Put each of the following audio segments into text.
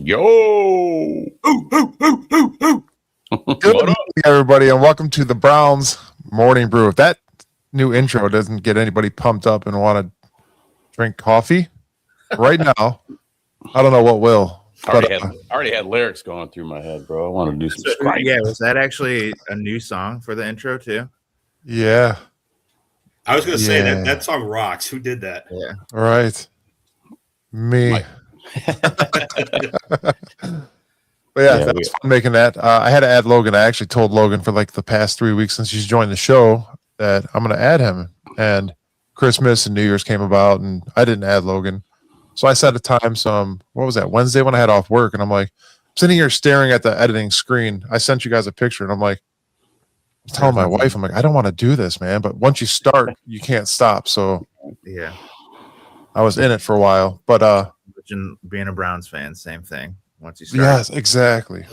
Yo! Ooh, ooh, ooh, ooh, ooh. Good morning, everybody, and welcome to the Browns Morning Brew. If that new intro doesn't get anybody pumped up and want to drink coffee right now, I don't know what will. I already had lyrics going through my head, bro. I want to do some scraping. Yeah, was that actually a new song for the intro too? Yeah. I was going to say that song rocks. Who did that? Yeah. All right. Me. But yeah, that was fun making that. I had to add Logan. I actually told Logan for like the past 3 weeks since he's joined the show that I'm going to add him. And Christmas and New Year's came about, and I didn't add Logan. So I set a time what was that, Wednesday when I had off work, and I'm like, sitting here staring at the editing screen. I sent you guys a picture, and I'm like, I was telling my wife, I'm like, I don't want to do this, man. But once you start, you can't stop. So yeah, I was in it for a while. But being a Browns fan, same thing. Once you start. Yes, exactly.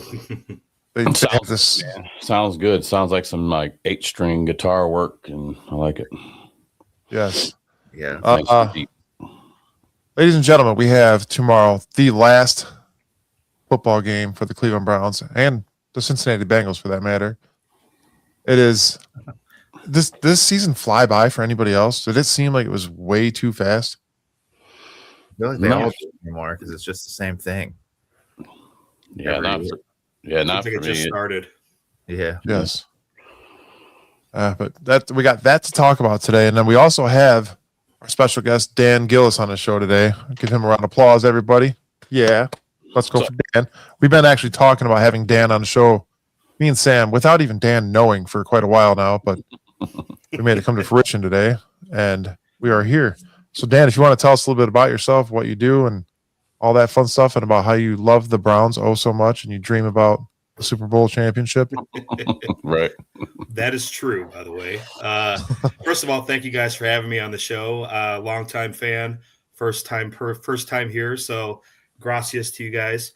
Sounds good. Sounds like some like 8-string guitar work, and I like it. Yes. Yeah. Ladies and gentlemen, we have tomorrow the last football game for the Cleveland Browns and the Cincinnati Bengals, for that matter. It is this season fly by for anybody else? Did it seem like it was way too fast? I feel like they all do anymore because it's just the same thing. Yeah, not for me. It just started. Yeah. Yes. But we got that to talk about today, and then we also have our special guest Dan Gilles on the show today. Give him a round of applause, everybody. Yeah, let's go for Dan. We've been actually talking about having Dan on the show, me and Sam, without even Dan knowing for quite a while now, but we made it come to fruition today, and we are here. So, Dan, if you want to tell us a little bit about yourself, what you do, and all that fun stuff, and about how you love the Browns so much, and you dream about the Super Bowl championship. Right. That is true, by the way. First of all, thank you guys for having me on the show. Longtime fan, first time here. So gracias to you guys.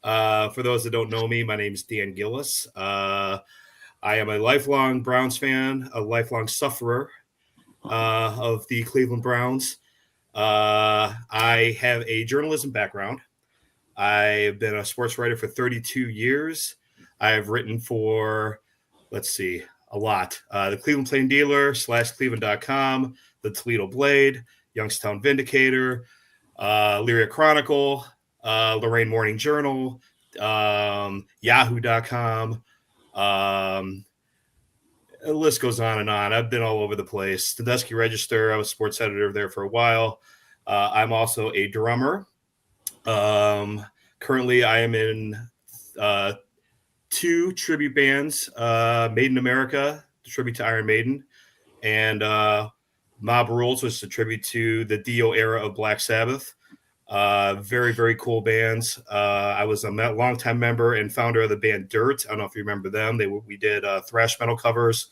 For those that don't know me, my name is Dan Gilles. I am a lifelong Browns fan, a lifelong sufferer of the Cleveland Browns. I have a journalism background. I've been a sports writer for 32 years. I have written for, a lot. The Cleveland Plain Dealer / Cleveland.com, the Toledo Blade, Youngstown Vindicator, Lyria Chronicle, Lorraine Morning Journal, Yahoo.com. The list goes on and on. I've been all over the place. The Dusky Register, I was sports editor there for a while. I'm also a drummer. Currently, I am in 2 tribute bands, Made in America, the tribute to Iron Maiden, and Mob Rules, which is a tribute to the Dio era of Black Sabbath. Very, very cool bands. I was a longtime member and founder of the band Dirt. I don't know if you remember them. We did thrash metal covers,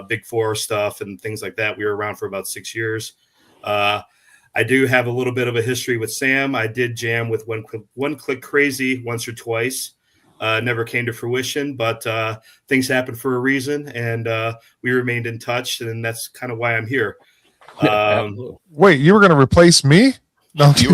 Big Four stuff, and things like that. We were around for about 6 years. I do have a little bit of a history with Sam. I did jam with One Click Crazy once or twice. Never came to fruition, but things happened for a reason, and we remained in touch, and that's kind of why I'm here. Wait, you were going to replace me? No, you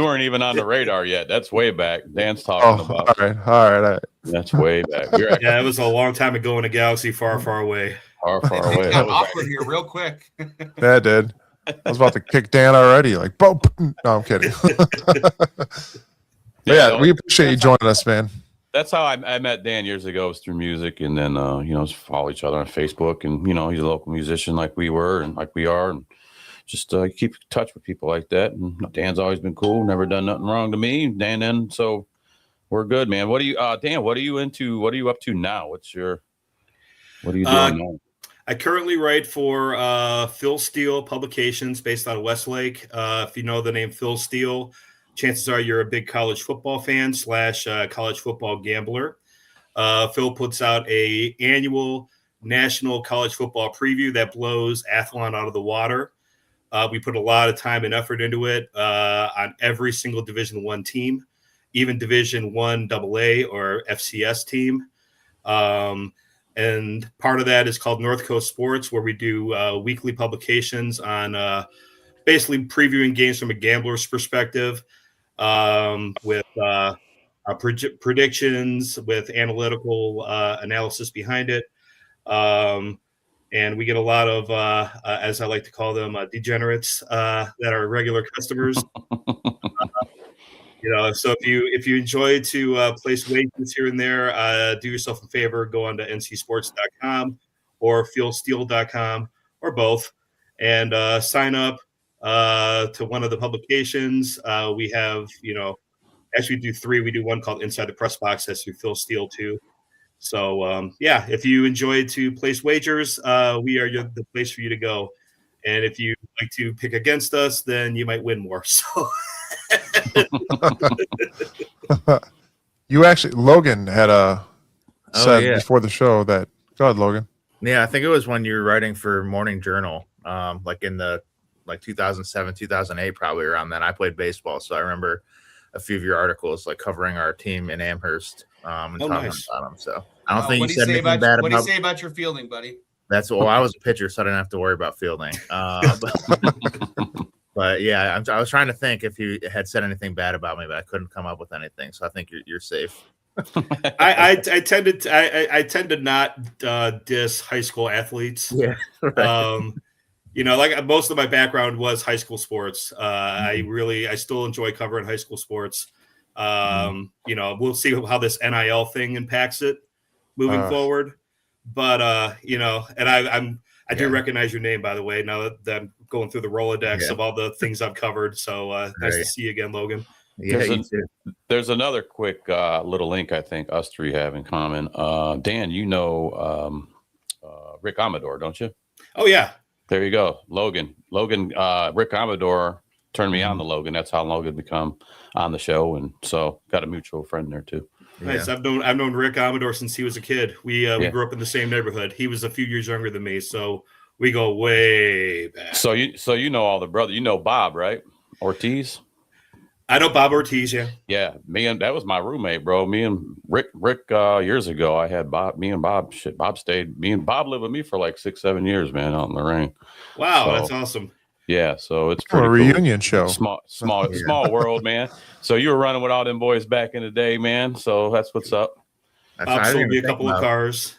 weren't even on the radar yet. That's way back. Dan's talking about. All right. That's way back. Yeah, it was a long time ago in a galaxy far, far away. Far away. Got awkward here real quick. Yeah, it did. I was about to kick Dan already. Like, boom. No, I'm kidding. We appreciate you joining us, man. That's how I met Dan years ago, was through music, and then follow each other on Facebook, and he's a local musician like we were and like we are, and just keep in touch with people like that. And Dan's always been cool, never done nothing wrong to me. Dan, so we're good, man. What are you, Dan? What are you into? What are you up to now? What are you doing now? I currently write for Phil Steele Publications, based out of Westlake. If you know the name Phil Steele, chances are you're a big college football fan / college football gambler. Phil puts out a annual national college football preview that blows Athlon out of the water. We put a lot of time and effort into it on every single Division I team, even Division I AA or FCS team. And part of that is called North Coast Sports, where we do weekly publications on basically previewing games from a gambler's perspective. with predictions, with analytical analysis behind it. And we get a lot of, as I like to call them, degenerates that are regular customers. So if you enjoy to place wagers here and there, do yourself a favor, go on to ncsports.com or fieldsteel.com or both, and sign up to one of the publications. We have, actually do 3. We do one called Inside the Press Box. That's through Phil Steele too. So if you enjoy to place wagers, we are the place for you to go. And if you like to pick against us, then you might win more. So. You actually, Logan had said before the show that. Go ahead, Logan. Yeah, I think it was when you were writing for Morning Journal, like in the 2007, 2008, probably around then. I played baseball, so I remember a few of your articles like covering our team in Amherst and talking about them. So I don't think you said anything bad about. What do you say about your fielding, buddy? I was a pitcher, so I didn't have to worry about fielding. But yeah, I was trying to think if you had said anything bad about me, but I couldn't come up with anything. So I think you're safe. I tend to not diss high school athletes. Yeah. Right. Like most of my background was high school sports. I still enjoy covering high school sports. We'll see how this NIL thing impacts it moving forward. But and I do recognize your name, by the way, now that I'm going through the Rolodex of all the things I've covered. So nice to see you again, Logan. Yeah, there's another quick little link I think us 3 have in common. Dan, Rick Amador, don't you? Oh, yeah. There you go. Logan, Rick Amador turned me on to Logan. That's how Logan become on the show. And so got a mutual friend there too. Nice. Yeah. I've known Rick Amador since he was a kid. We grew up in the same neighborhood. He was a few years younger than me, so we go way back. So you know all the brothers. You know Bob, right? Ortiz. I know Bob Ortiz. Yeah. Yeah. That was my roommate, bro. Me and Rick years ago. I had Bob. Me and Bob. Bob stayed. Me and Bob lived with me for like 6-7 years, man, out in Lorraine. Wow, that's awesome. Yeah, so it's pretty a reunion show. Small world, man. So you were running with all them boys back in the day, man. So that's what's up. Bob sold me a couple of cars.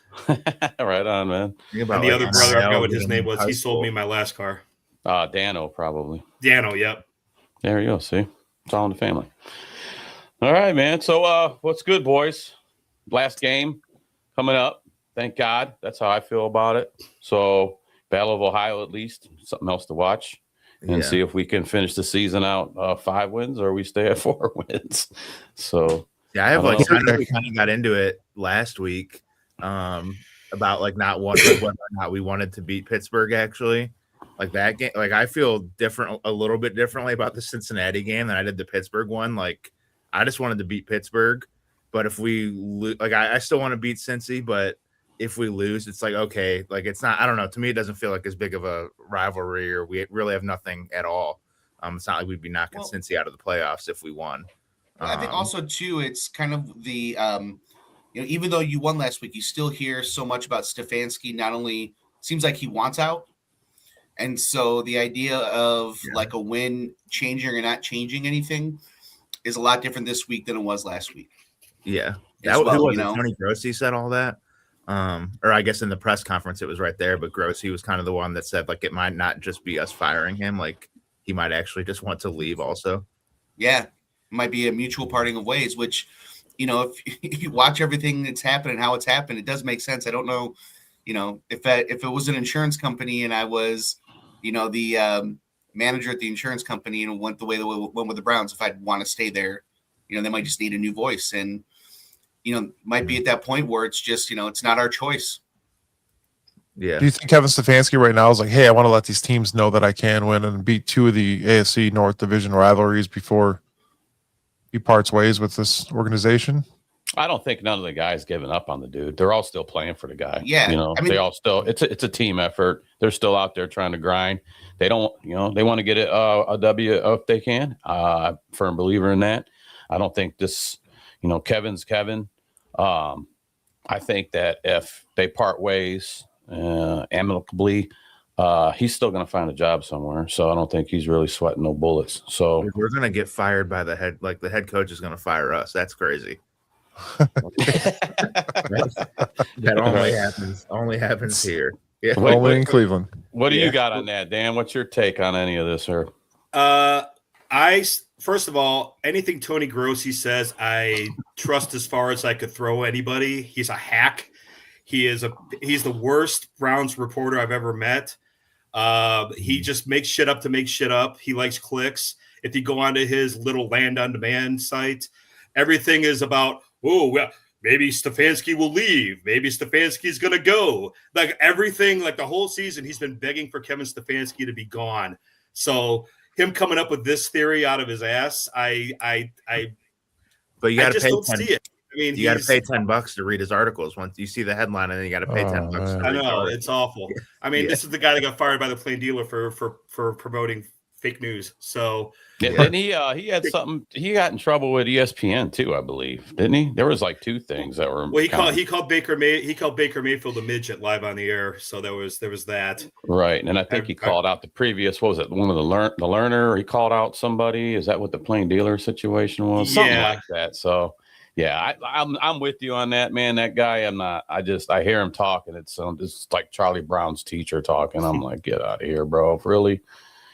Right on, man. And the other brother, I forgot what his name was. He sold me my last car. Dano, probably. Dano, yep. There you go. See, it's all in the family. All right, man. So what's good, boys? Last game coming up. Thank God. That's how I feel about it. So Battle of Ohio, at least something else to watch and see if we can finish the season out 5 wins or we stay at 4 wins. So yeah, I have we kind of got into it last week about like not wanting whether or not we wanted to beat Pittsburgh. Actually, like that game, like I feel a little bit differently about the Cincinnati game than I did the Pittsburgh one. Like I just wanted to beat Pittsburgh, but if we I still want to beat Cincy, but if we lose, it's like, okay, like it's not, I don't know. To me, it doesn't feel like as big of a rivalry or we really have nothing at all. It's not like we'd be knocking Cincy out of the playoffs if we won. I think also too, it's kind of the, even though you won last week, you still hear so much about Stefanski. Not only seems like he wants out. And so the idea of like a win changing or not changing anything is a lot different this week than it was last week. Yeah. Tony Grossi said all that. Or I guess in the press conference it was right there, but Grossi was kind of the one that said like it might not just be us firing him, like he might actually just want to leave also. Yeah, it might be a mutual parting of ways, which if you watch everything that's happened and how it's happened, it does make sense. I don't know, if it was an insurance company and I was the manager at the insurance company and went the way that we went with the Browns, if I'd want to stay there, they might just need a new voice and might be at that point where it's just, it's not our choice. Yeah. Do you think Kevin Stefanski right now is like, hey, I want to let these teams know that I can win and beat 2 of the AFC North Division rivalries before he parts ways with this organization? I don't think none of the guys giving up on the dude. They're all still playing for the guy. Yeah. They all still, it's a team effort. They're still out there trying to grind. They don't, they want to get a W if they can. Firm believer in that. I don't think this, Kevin's Kevin. I think that if they part ways amicably, he's still going to find a job somewhere. So I don't think he's really sweating no bullets. So We're gonna get fired by the head. Like the head coach is gonna fire us. That's crazy. That only happens here. Yeah. Wait, Only in Cleveland. what do Yeah. you got on that, Dan? What's your take on any of this, sir? First of all, anything Tony Grossi says, I trust as far as I could throw anybody. He's a hack. He's the worst Browns reporter I've ever met. He just makes shit up to make shit up. He likes clicks. If you go onto his little land on demand site, everything is about, oh, well, maybe Stefanski will leave. Maybe Stefanski's going to go. Like everything, like the whole season, he's been begging for Kevin Stefanski to be gone. So him coming up with this theory out of his ass, But you got to just pay don't 10, see it. I mean, you got to pay $10 to read his articles. Once you see the headline, and then you got to pay $10 to man. read I the know article. it's awful. I mean, this is the guy that got fired by the Plain Dealer for promoting fake news. So Didn't he? He had something. He got in trouble with ESPN too, I believe. Didn't he? There was like 2 things that were. well, he called Baker Mayfield a midget live on the air. So there was that. Right, and I think he called out the previous. What was it? One of the learner. He called out somebody. Is that what the Plain Dealer situation was? Something Yeah. like that. So, yeah, I'm with you on that, man. That guy, I'm not. I hear him talking. It's like Charlie Brown's teacher talking. I'm like, get out of here, bro. Really.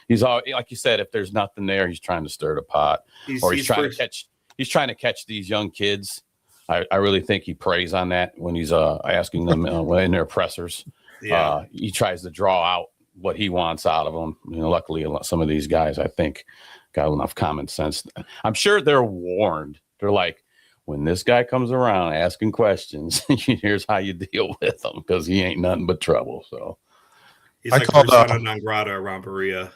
He's all like you said. If there's nothing there, he's trying to stir the pot, he's trying to catch. He's trying to catch these young kids. I really think he preys on that when he's asking them in their pressers. Yeah. He tries to draw out what he wants out of them. Luckily, some of these guys, I think, got enough common sense. I'm sure they're warned. They're like, when this guy comes around asking questions, here's how you deal with him because he ain't nothing but trouble. So He's I like called, persona non grata around Berea.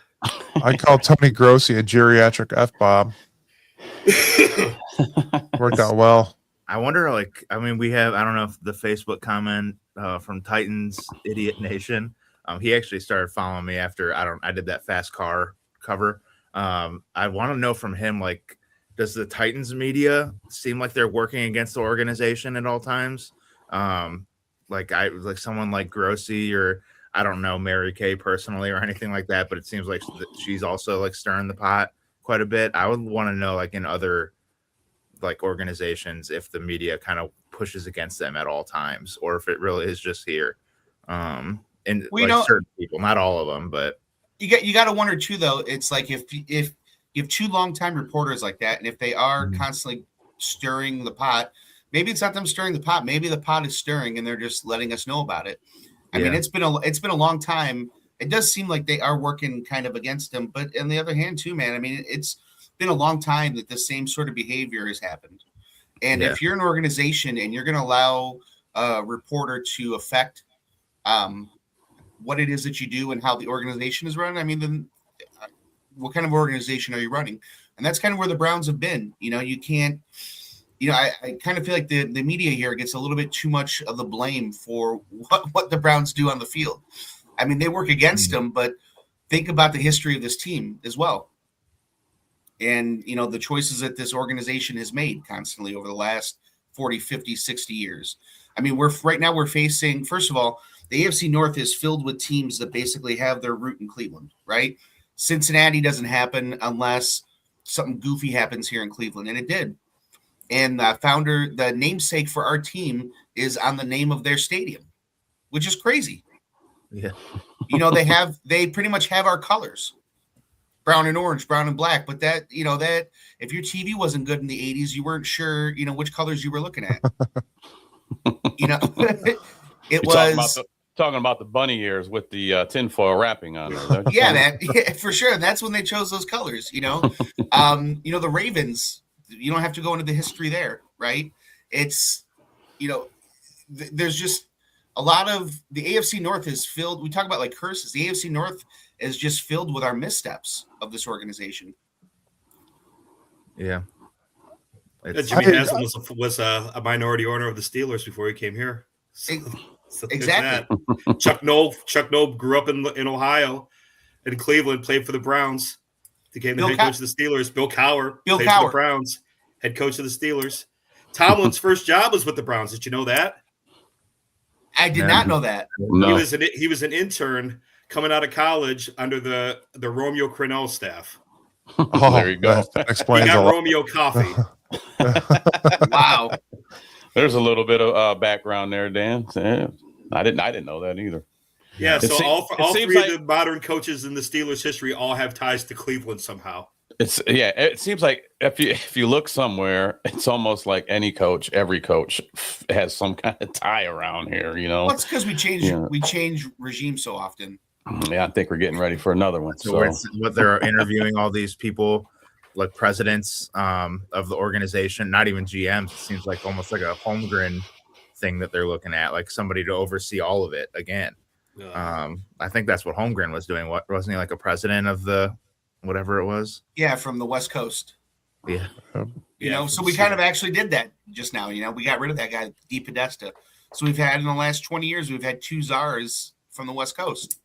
I called Tony Grossi a geriatric F-bomb. Worked out well. I wonder, we have, I don't know if the Facebook comment from Titans Idiot Nation. He actually started following me after I did that fast car cover. I want to know from him, like, does the Titans media seem like they're working against the organization at all times? Like someone like Grossi, or I don't know Mary Kay personally or anything like that, but it seems like she's also like stirring the pot quite a bit. I would want to know, like, in other like organizations, if the media kind of pushes against them at all times, or if it really is just here. And certain people, not all of them, but you got to wonder too, though. It's like if you have 2 longtime reporters like that, and if they are constantly stirring the pot, maybe it's not them stirring the pot. Maybe the pot is stirring, and they're just letting us know about it. I mean, it's been a long time. It does seem like they are working kind of against them, but on the other hand, too, man. I mean, it's been a long time that the same sort of behavior has happened. And if you're an organization and you're going to allow a reporter to affect what it is that you do and how the organization is run, I mean, then what kind of organization are you running? And that's kind of where the Browns have been. You can't, I kind of feel like the media here gets a little bit too much of the blame for what the Browns do on the field. I mean, they work against them, but think about the history of this team as well. And, the choices that this organization has made constantly over the last 40, 50, 60 years. I mean, we're facing, first of all, the AFC North is filled with teams that basically have their root in Cleveland, right? Cincinnati doesn't happen unless something goofy happens here in Cleveland, and it did. And the namesake for our team is on the name of their stadium, which is crazy. Yeah. They pretty much have our colors. Brown and orange, brown and black. But that if your TV wasn't good in the 80s, you weren't sure, which colors you were looking at. It was talking about the bunny ears with the tinfoil wrapping on there. Yeah, for sure. That's when they chose those colors, the Ravens, you don't have to go into the history there, right? It's, there's just a lot of the AFC North is filled. We talk about like curses. The AFC North is just filled with our missteps of this organization. Yeah. Jimmy Haslam was a minority owner of the Steelers before he came here. So exactly. Chuck Noll grew up in Ohio, in Cleveland, played for the Browns, became the head coach of the Steelers. Bill Cowher played for the Browns, head coach of the Steelers. Tomlin's first job was with the Browns. Did you know that? I did not know that. No. He was an intern coming out of college under the Romeo Crennel staff. Oh, There you go. That He explains a got lot. Romeo coffee. Wow. There's a little bit of background there, Dan. Yeah, I didn't know that either. Yeah, so all it seems three like- of the modern coaches in the Steelers' history all have ties to Cleveland somehow. It seems like if you look somewhere, it's almost like every coach has some kind of tie around here, you know. Well, it's because we change regime so often. Yeah, I think we're getting ready for another one. So what they're interviewing all these people, like presidents of the organization, not even GMs. It seems like almost like a Holmgren thing that they're looking at, like somebody to oversee all of it again. I think that's what Holmgren was doing. What wasn't he like a president of the whatever it was? Yeah, from the West Coast. Yeah. You know, so we kind of actually did that just now. You know, we got rid of that guy, Di Podesta. So we've had in the last 20 years, we've had 2 czars from the West Coast.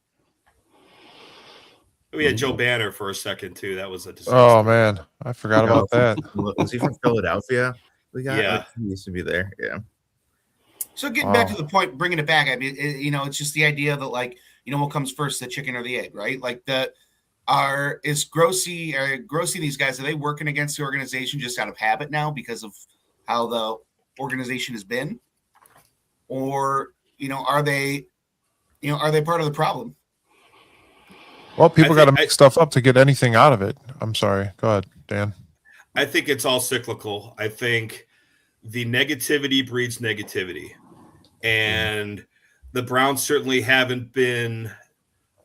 We had Joe Banner for a second too. That was a disaster. Oh man, I forgot about that. Was he from Philadelphia? Yeah. Like, he used to be there. Yeah. So getting back to the point, bringing it back, I mean, it's just the idea that, like, what comes first, the chicken or the egg, right? Like is Grossi these guys, are they working against the organization just out of habit now because of how the organization has been? Or, are they part of the problem? Well, people got to make stuff up to get anything out of it. I'm sorry. Go ahead, Dan. I think it's all cyclical. I think the negativity breeds negativity. And the Browns certainly haven't been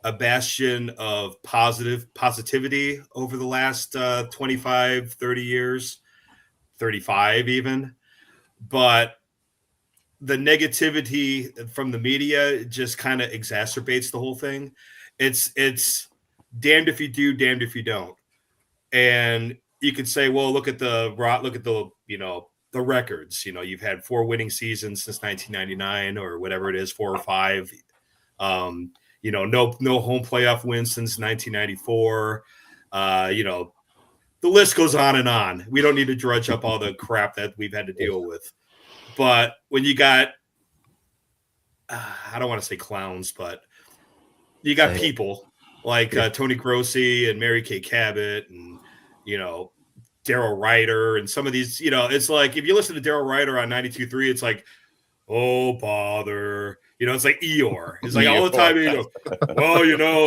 a bastion of positivity over the last 25, 30 years, 35 even. But the negativity from the media just kind of exacerbates the whole thing. It's damned if you do, damned if you don't. And you could say, well, look at the the records. You've had 4 winning seasons since 1999 or whatever it is, 4 or 5. No home playoff wins since 1994. The list goes on and on. We don't need to drudge up all the crap that we've had to deal with. But when you got, I don't want to say clowns, but you got people like Tony Grossi and Mary Kay Cabot and, Darryl Ryder and some of these, it's like, if you listen to Darryl Ryder on 92.3, it's like, oh, bother. It's like Eeyore. It's like all the time, well,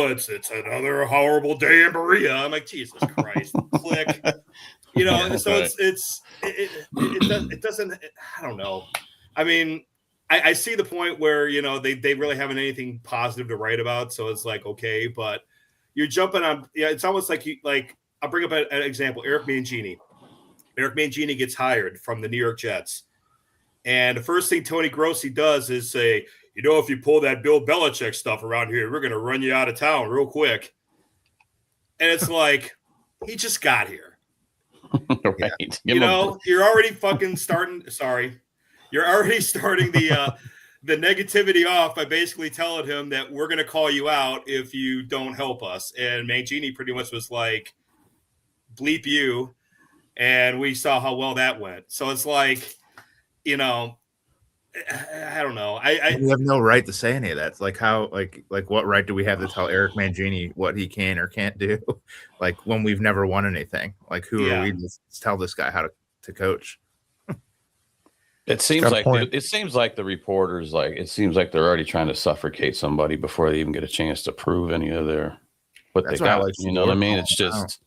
it's another horrible day in Berea. I'm like, Jesus Christ, click. So it doesn't, I don't know. I mean, I see the point where, they really haven't anything positive to write about. So it's like, okay, but you're jumping on, it's almost like I'll bring up an example. Eric Mangini. Eric Mangini gets hired from the New York Jets. And the first thing Tony Grossi does is say, if you pull that Bill Belichick stuff around here, we're going to run you out of town real quick. And it's like, he just got here. Right. You're already fucking starting. Sorry. You're already starting the negativity off by basically telling him that we're going to call you out if you don't help us. And Mangini pretty much was like, bleep you. And we saw how well that went. So it's like, I don't know. We have no right to say any of that. It's like how, like what right do we have to tell Eric Mangini what he can or can't do? Like when we've never won anything. Like who are we to tell this guy how to coach? It seems like the reporters, it seems like they're already trying to suffocate somebody before they even get a chance to prove any of what they got. You know what I mean? It's just,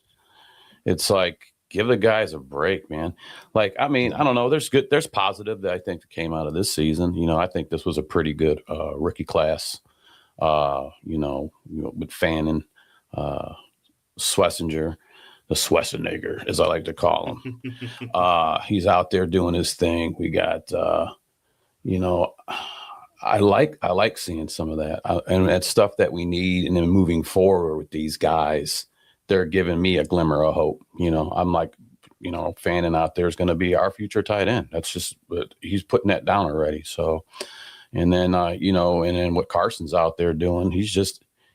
it's like, give the guys a break, man. Like, I mean, I don't know. There's positive that I think came out of this season. I think this was a pretty good rookie class. With Fannin, Schlesinger, the Schwarzenegger, as I like to call him. He's out there doing his thing. We got, I like seeing some of that, and that's stuff that we need. And then moving forward with these guys, they're giving me a glimmer of hope. I'm like, Fannin out there is going to be our future tight end. That's just, but he's putting that down already. So, and then, and then what Carson's out there doing, he's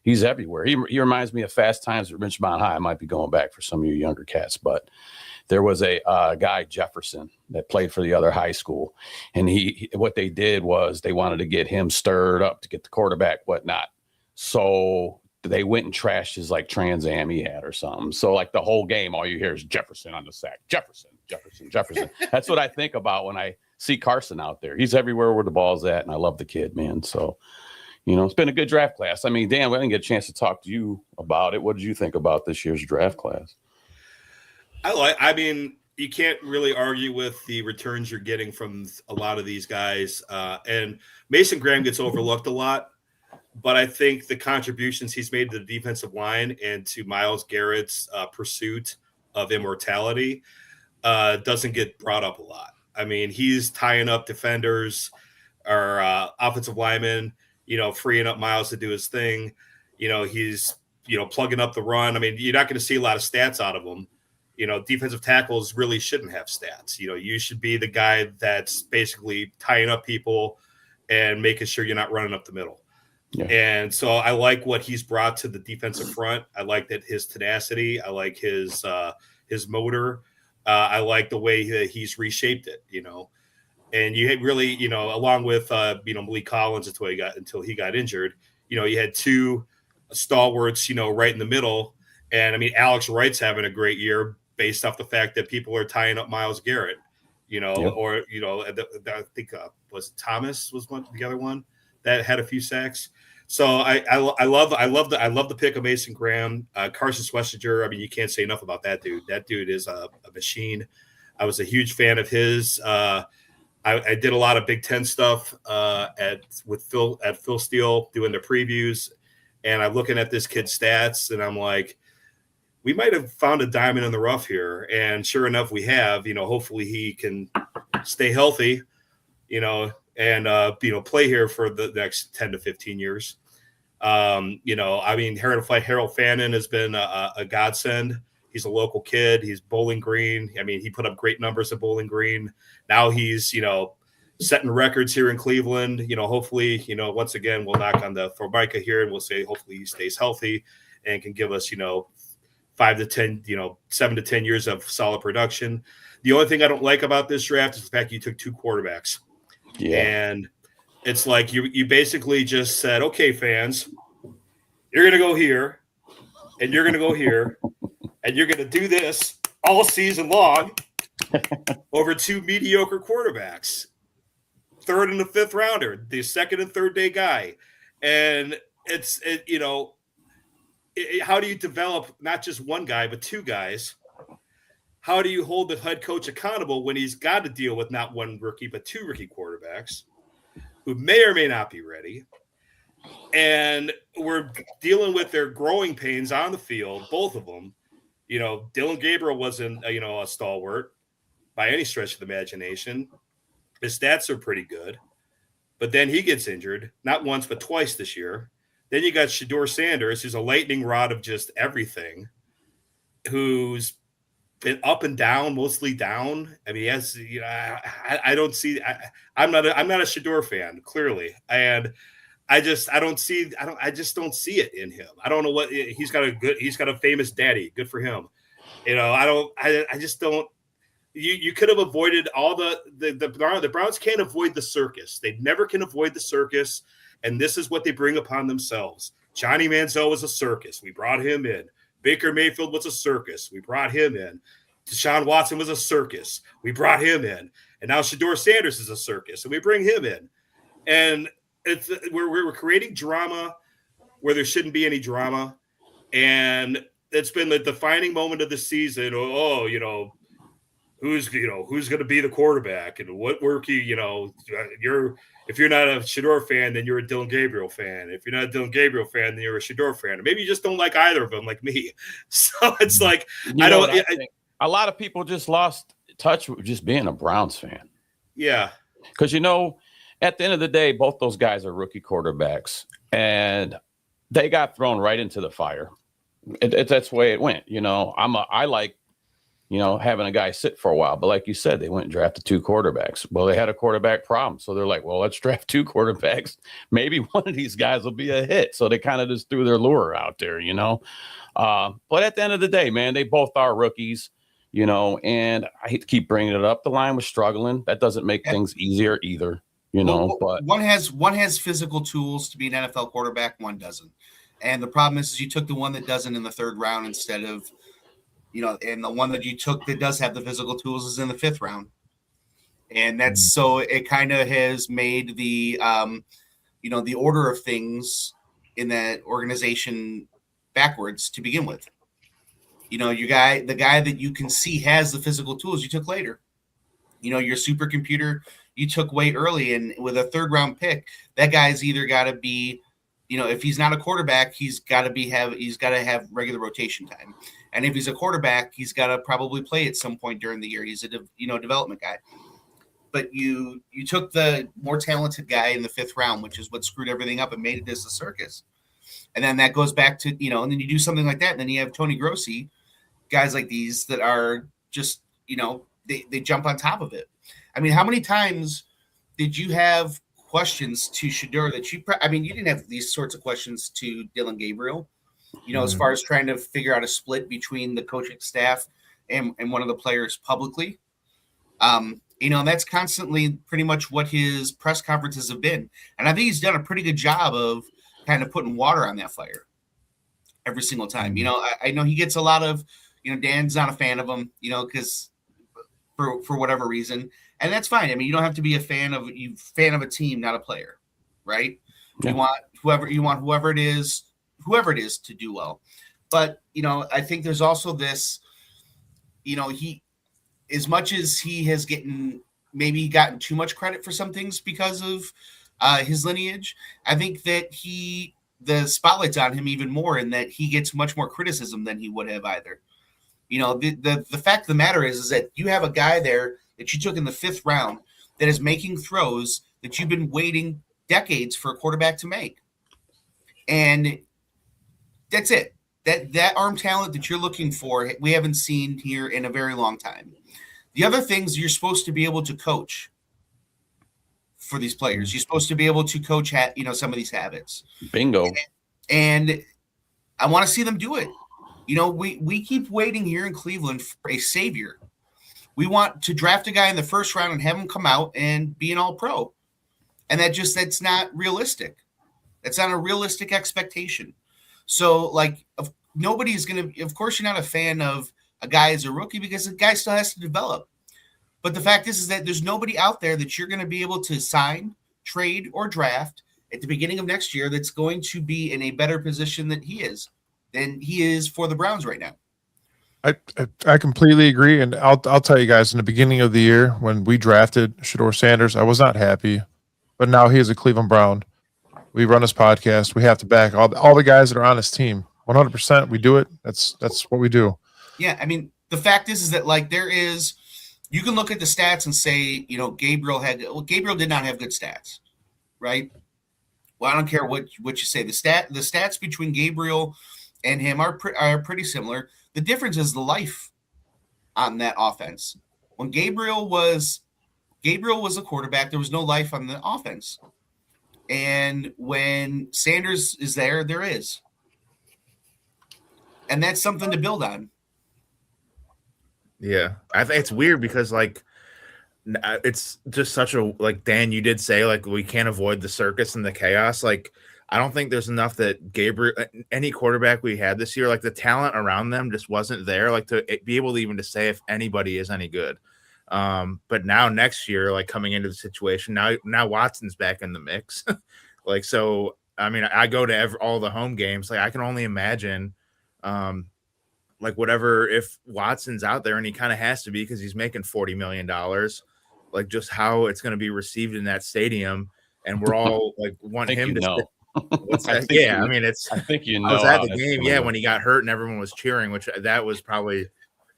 He's everywhere. He reminds me of Fast Times at Ridgemont High. I might be going back for some of you younger cats, but there was a guy, Jefferson, that played for the other high school. And what they did was they wanted to get him stirred up to get the quarterback, whatnot. So they went and trashed his like Trans Am he had or something. So like the whole game, all you hear is Jefferson on the sack. Jefferson. That's what I think about when I see Carson out there. He's everywhere where the ball's at, and I love the kid, man. So, it's been a good draft class. I mean, Dan, we didn't get a chance to talk to you about it. What did you think about this year's draft class? I mean, you can't really argue with the returns you're getting from a lot of these guys. And Mason Graham gets overlooked a lot, but I think the contributions he's made to the defensive line and to Myles Garrett's pursuit of immortality doesn't get brought up a lot. I mean, he's tying up defenders or offensive linemen, freeing up Myles to do his thing. He's, plugging up the run. I mean, you're not going to see a lot of stats out of him. Defensive tackles really shouldn't have stats. You should be the guy that's basically tying up people and making sure you're not running up the middle. Yeah. And so I like what he's brought to the defensive front. I like that his tenacity. I like his motor. I like the way that he's reshaped it, and you had really, along with, Malik Collins until he got injured, you had two stalwarts, right in the middle. And I mean, Alex Wright's having a great year based off the fact that people are tying up Myles Garrett, yep. Or, I think was Thomas was the other one that had a few sacks. So I love the pick of Mason Graham. Carson Schlesinger, I mean, you can't say enough about that dude. That dude is a machine. I was a huge fan of his. I did a lot of Big Ten stuff with Phil Steele doing the previews, and I'm looking at this kid's stats, and I'm like, we might have found a diamond in the rough here. And sure enough, we have. Hopefully he can stay healthy, and play here for the next 10 to 15 years. I mean, Harold Fannin has been a godsend. He's a local kid. He's Bowling Green. I mean, he put up great numbers at Bowling Green. Now he's, setting records here in Cleveland. Hopefully, once again, we'll knock on the Formica here and we'll say, hopefully he stays healthy and can give us, 7 to 10 years of solid production. The only thing I don't like about this draft is the fact you took two quarterbacks. Yeah. And it's like you basically just said, okay, fans, you're going to go here and you're going to go here and you're going to do this all season long over two mediocre quarterbacks, third and the fifth rounder, the second and third day guy. And how do you develop not just one guy, but two guys? How do you hold the head coach accountable when he's got to deal with not one rookie, but two rookie quarterbacks who may or may not be ready? And we're dealing with their growing pains on the field, both of them. Dylan Gabriel wasn't, a stalwart by any stretch of the imagination. His stats are pretty good. But then he gets injured, not once, but twice this year. Then you got Shedeur Sanders, who's a lightning rod of just everything, who's been up and down, mostly down. I mean, yes, I don't see. I'm not a Shedeur fan, clearly, and I just don't see it in him. I don't know what he's got a famous daddy. Good for him. I just don't. You could have avoided all the Browns can't avoid the circus. They never can avoid the circus. And this is what they bring upon themselves. Johnny Manziel was a circus. We brought him in. Baker Mayfield was a circus. We brought him in. Deshaun Watson was a circus. We brought him in. And now Shedeur Sanders is a circus, and we bring him in. And we're creating drama where there shouldn't be any drama. And it's been the defining moment of the season. Who's going to be the quarterback and what rookie, if you're not a Shedeur fan, then you're a Dylan Gabriel fan. If you're not a Dylan Gabriel fan, then you're a Shedeur fan. Or maybe you just don't like either of them like me. So it's like, a lot of people just lost touch with just being a Browns fan. Yeah. Because, at the end of the day, both those guys are rookie quarterbacks and they got thrown right into the fire. That's the way it went. I like having a guy sit for a while. But like you said, they went and drafted 2 quarterbacks. Well, they had a quarterback problem. So they're like, well, let's draft 2 quarterbacks. Maybe one of these guys will be a hit. So they kind of just threw their lure out there, But at the end of the day, man, they both are rookies, and I hate to keep bringing it up. The line was struggling. That doesn't make things easier either, but one has physical tools to be an NFL quarterback, one doesn't. And the problem is you took the one that doesn't in the 3rd round instead of, and the one that you took that does have the physical tools is in the 5th round. And that's so it kind of has made the, the order of things in that organization backwards to begin with. The guy that you can see has the physical tools you took later. Your supercomputer you took way early, and with a 3rd round pick, that guy's either got to be, if he's not a quarterback, he's got to have regular rotation time. And if he's a quarterback, he's got to probably play at some point during the year. He's a development guy. But you took the more talented guy in the 5th round, which is what screwed everything up and made it as a circus. And then that goes back to, and then you do something like that, and then you have Tony Grossi, guys like these that are just, they jump on top of it. I mean, how many times did you have questions to Shedeur that you didn't have these sorts of questions to Dylan Gabriel, as far as trying to figure out a split between the coaching staff and one of the players publicly. And that's constantly pretty much what his press conferences have been. And I think he's done a pretty good job of kind of putting water on that fire every single time. I know he gets a lot of, Dan's not a fan of him, because for whatever reason, and that's fine. I mean, you don't have to be a fan of a team, not a player, right? Yeah. You want whoever it is to do well. But, I think there's also this, he, as much as he has maybe gotten too much credit for some things because of his lineage, I think that the spotlight's on him even more, in that he gets much more criticism than he would have either. The fact of the matter is that you have a guy there that you took in the 5th round that is making throws that you've been waiting decades for a quarterback to make. And that's it. That arm talent that you're looking for, we haven't seen here in a very long time. The other things you're supposed to be able to coach for these players. You're supposed to be able to coach some of these habits. Bingo. And I want to see them do it. We keep waiting here in Cleveland for a savior. We want to draft a guy in the 1st round and have him come out and be an all-pro. And that's not realistic. That's not a realistic expectation. So, nobody's going to – of course you're not a fan of a guy as a rookie, because the guy still has to develop. But the fact is that there's nobody out there that you're going to be able to sign, trade, or draft at the beginning of next year that's going to be in a better position than he is for the Browns right now. I completely agree, and I'll tell you guys, in the beginning of the year when we drafted Shedeur Sanders, I was not happy, but now he is a Cleveland Brown. We run this podcast. We have to back all the guys that are on this team. 100%. We do it. That's what we do. Yeah, I mean, the fact is that you can look at the stats and say, Gabriel did not have good stats, right? Well, I don't care what you say. The stats between Gabriel and him are pretty similar. The difference is the life on that offense. When Gabriel was a quarterback, there was no life on the offense. And when Sanders is there is. And that's something to build on. Yeah. I think it's weird because it's just such a, Dan, you did say, we can't avoid the circus and the chaos. I don't think there's enough that Gabriel, any quarterback we had this year, the talent around them just wasn't there, to be able to even to say if anybody is any good. But now next year, coming into the situation, now Watson's back in the mix. So, I mean, I go to all the home games. I can only imagine, whatever, if Watson's out there, and he kind of has to be because he's making $40 million, just how it's going to be received in that stadium. And we're all want him to sit. What's that? I think I was at the game, when he got hurt and everyone was cheering, which that was probably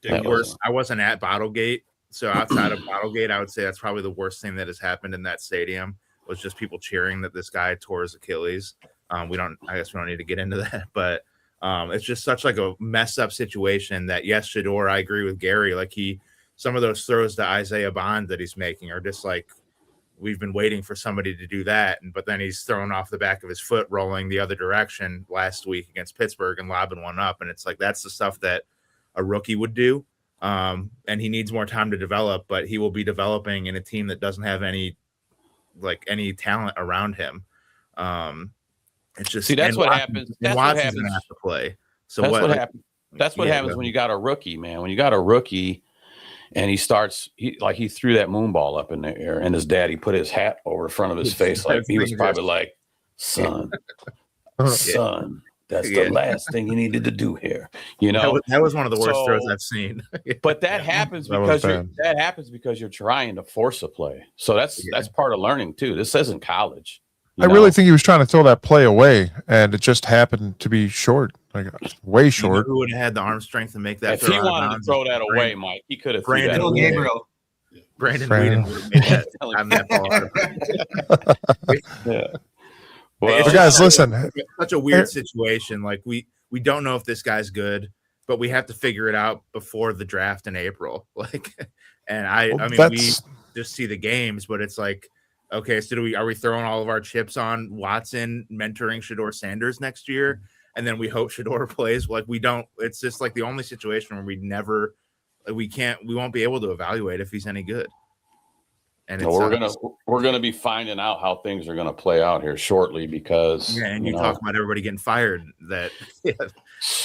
the worst. I wasn't at Bottlegate, so outside of Bottlegate, I would say that's probably the worst thing that has happened in that stadium was just people cheering that this guy tore his Achilles. I guess we don't need to get into that, but It's just such like a messed up situation that yes, Shador, I agree with Gary. Like some of those throws to Isaiah Bond that he's making are just like, we've been waiting for somebody to do that. But then he's thrown off the back of his foot, rolling the other direction last week against Pittsburgh and lobbing one up. And it's like, that's the stuff that a rookie would do. And he needs more time to develop, but he will be developing in a team that doesn't have any talent around him. It's just, that's what happens. That's what happens. Gonna have to play. So that's what like, happens. That's what happens when you got a rookie, man. When you got a rookie and he threw that moon ball up in the air, and his daddy put his hat over the front of his face. Like he was probably like, son, that's the last thing you needed to do here. You know, that was one of the worst throws I've seen. But that happens because you're trying to force a play. So that's part of learning too. This isn't college. I really think he was trying to throw that play away, and it just happened to be short, like way short. You know who would have had the arm strength to make that? If he wanted to throw that away, Mike, he could have. Brandon Gabriel. Brandon Whedon would have made that. Yeah. Well, but guys, listen. It's such a weird situation. Like we don't know if this guy's good, but we have to figure it out before the draft in April. Like, and I mean, we just see the games, but it's like, okay, so are we throwing all of our chips on Watson mentoring Shador Sanders next year? And then we hope Shador plays. Like we don't, it's just like the only situation where we won't be able to evaluate if he's any good. And we're gonna be finding out how things are gonna play out here shortly because you talk about everybody getting fired. That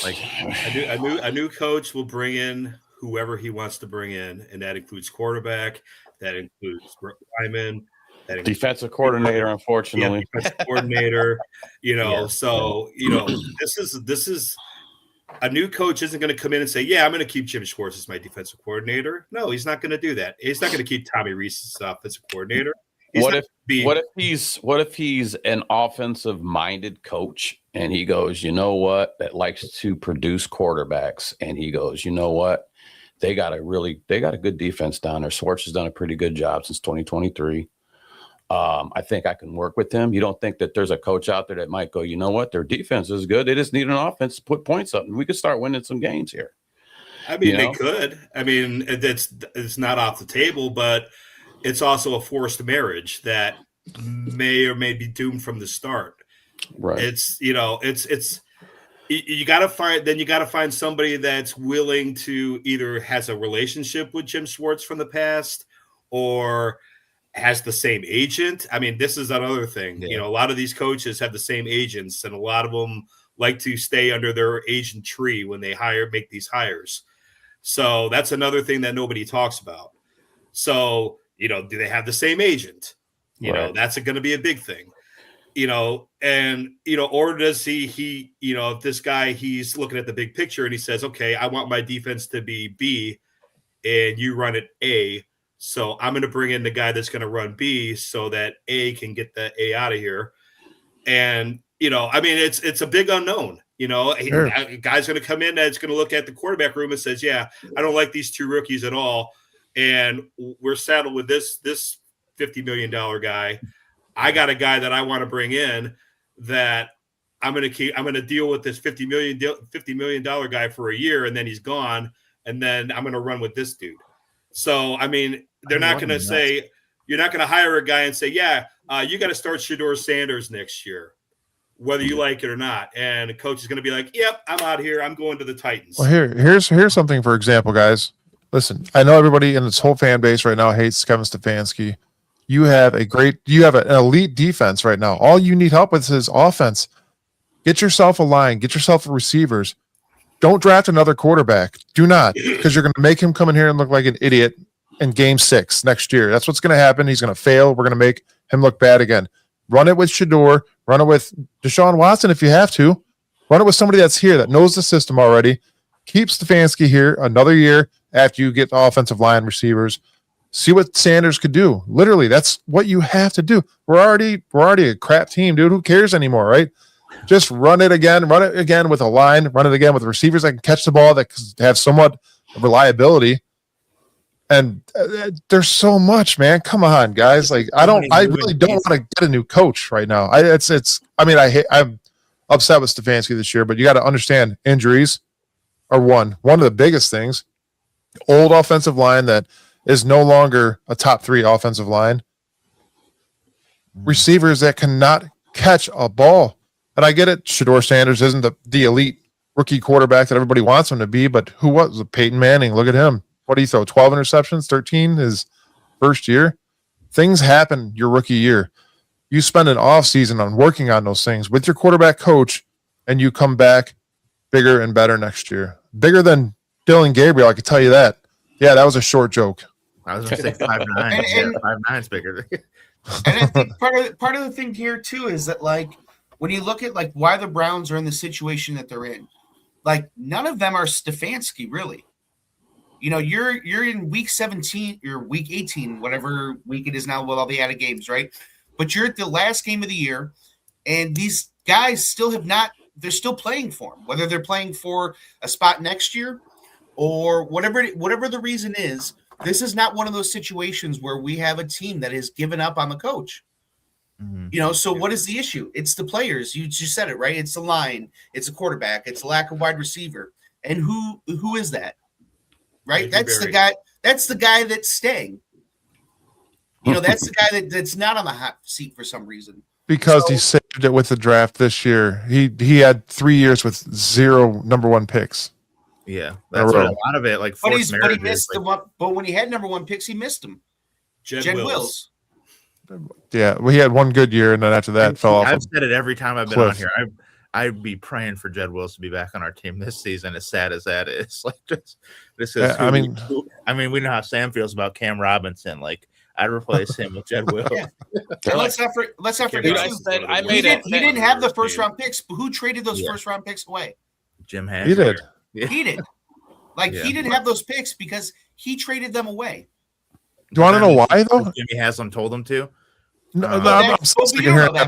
like a new coach will bring in whoever he wants to bring in, and that includes quarterback, that includes lineman, that includes defensive coordinator. Unfortunately, defensive coordinator. So this is. A new coach isn't going to come in and say, yeah, I'm going to keep Jim Schwartz as my defensive coordinator. No, he's not going to do that. He's not going to keep Tommy Rees as offensive coordinator. What if he's an offensive minded coach and he goes, you know what, that likes to produce quarterbacks, and he goes, you know what, they got a good defense down there. Schwartz has done a pretty good job since 2023. I think I can work with them. You don't think that there's a coach out there that might go, you know what, their defense is good. They just need an offense to put points up, and we could start winning some games here. I mean, they could. I mean, it's not off the table, but it's also a forced marriage that may or may be doomed from the start. Right. It's you got to find somebody that's willing to either has a relationship with Jim Schwartz from the past or has the same agent. I mean, this is another thing. Yeah. A lot of these coaches have the same agents, and a lot of them like to stay under their agent tree when they make these hires. So that's another thing that nobody talks about. So, do they have the same agent? That's going to be a big thing. Or does he if this guy, he's looking at the big picture and he says, okay, I want my defense to be B and you run it A. So I'm going to bring in the guy that's going to run B so that A can get the A out of here. And, I mean, it's a big unknown, Sure. A guy's going to come in that's going to look at the quarterback room and says, yeah, I don't like these two rookies at all. And we're saddled with this $50 million guy. I got a guy that I want to bring in that I'm going to deal with this $50 million guy for a year, and then he's gone. And then I'm going to run with this dude. So, I mean, they're not going to say, you're not going to hire a guy and say, yeah, you got to start Shador Sanders next year, whether you like it or not. And the coach is going to be like, yep, I'm out here. I'm going to the Titans. Well, here's something, for example, guys. Listen, I know everybody in this whole fan base right now hates Kevin Stefanski. You have an elite defense right now. All you need help with is offense. Get yourself a line. Get yourself receivers. Don't draft another quarterback. Do not, because you're going to make him come in here and look like an idiot in Game 6 next year. That's what's going to happen. He's going to fail. We're going to make him look bad again. Run it with Shador. Run it with Deshaun Watson if you have to. Run it with somebody that's here that knows the system already. Keep Stefanski here another year after you get the offensive line receivers. See what Sanders could do. Literally, that's what you have to do. We're already a crap team, dude. Who cares anymore, right? Just run it again with a line, run it again with receivers that can catch the ball, that have somewhat reliability. And there's so much, man. Come on, guys. Like I really don't want to get a new coach right now. I'm upset with Stefanski this year, but you got to understand injuries are one of the biggest things. Old offensive line that is no longer a top 3 offensive line. Receivers that cannot catch a ball. And I get it. Shedeur Sanders isn't the elite rookie quarterback that everybody wants him to be, but who was it? Peyton Manning? Look at him. What do you throw? 12 interceptions, 13 his first year. Things happen your rookie year. You spend an off season on working on those things with your quarterback coach, and you come back bigger and better next year. Bigger than Dylan Gabriel, I can tell you that. Yeah, that was a short joke. I was going to say 5'9". Yeah, 5'9's bigger. And I think part of the thing here too is that, like, when you look at like why the Browns are in the situation that they're in, like none of them are Stefanski really. You know, you're in week 17 or week 18, whatever week it is now with all the added games, right? But you're at the last game of the year, and these guys still have not. They're still playing for them, whether they're playing for a spot next year or whatever the reason is. This is not one of those situations where we have a team that has given up on the coach. Mm-hmm. You know, so what is the issue? It's the players. You just said it, right? It's the line. It's a quarterback. It's a lack of wide receiver. And who is that? Right? That's the guy. That's the guy that's staying. You know, that's the guy that's not on the hot seat for some reason. Because he saved it with the draft this year. He had 3 years with 0 number 1 picks. Yeah, that's what a lot of it. Like, but he missed the one. But when he had number 1 picks, he missed them. Jed Wills. Yeah, well, he had one good year, and then after that, fell off. I've said it every time I've been on here. I'd be praying for Jed Wills to be back on our team this season. As sad as that is, like, this is. Yeah, I mean, we know how Sam feels about Cam Robinson. Like, I'd replace him with Jed Wills. Yeah. Let's not forget. He didn't have the first round picks. But who traded those first round picks away? Jim Haslett. He did. Yeah. He did. Like, he didn't have those picks because he traded them away. Do you want to know why though? Jimmy Haslam told him to. No, I'm still sticking here. Now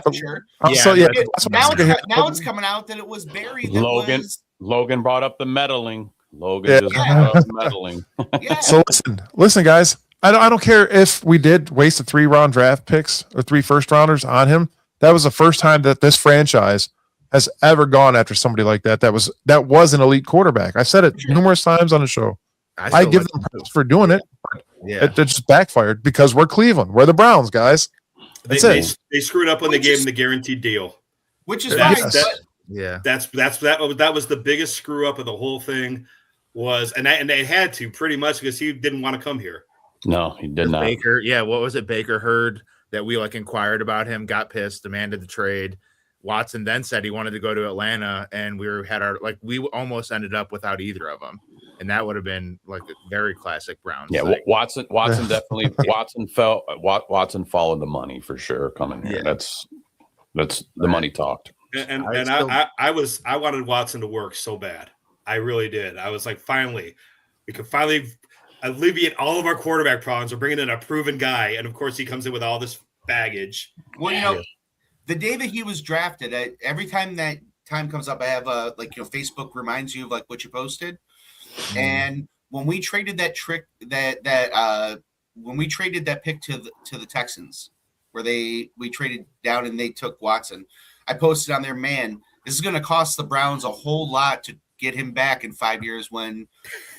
it's coming out that it was Barry. Logan brought up the meddling. Logan just brought up meddling. Yeah. So listen, guys. I don't care if we did waste 3 round draft picks or 3 first rounders on him. That was the first time that this franchise has ever gone after somebody like that. That was an elite quarterback. I said it numerous times on the show. I give them props for doing it. It just backfired because we're Cleveland. We're the Browns, guys. They screwed up when they gave him the guaranteed deal, which is fine. That was the biggest screw up of the whole thing. And they had to pretty much because he didn't want to come here. No, he did not. Baker, what was it? Baker heard that we inquired about him, got pissed, demanded the trade. Watson then said he wanted to go to Atlanta, and we almost ended up without either of them, and that would have been like a very classic Browns. Yeah, thing. Watson definitely Watson followed the money for sure coming here. That's the money talked. And I wanted Watson to work so bad. I really did. I was like, we could finally alleviate all of our quarterback problems. We're bringing in a proven guy, and of course, he comes in with all this baggage. Well, the day that he was drafted, every time that time comes up, I have Facebook reminds you of like what you posted. Mm-hmm. And when we traded that when we traded that pick to the Texans, where we traded down and they took Watson, I posted on there, man, this is going to cost the Browns a whole lot to get him back in 5 years when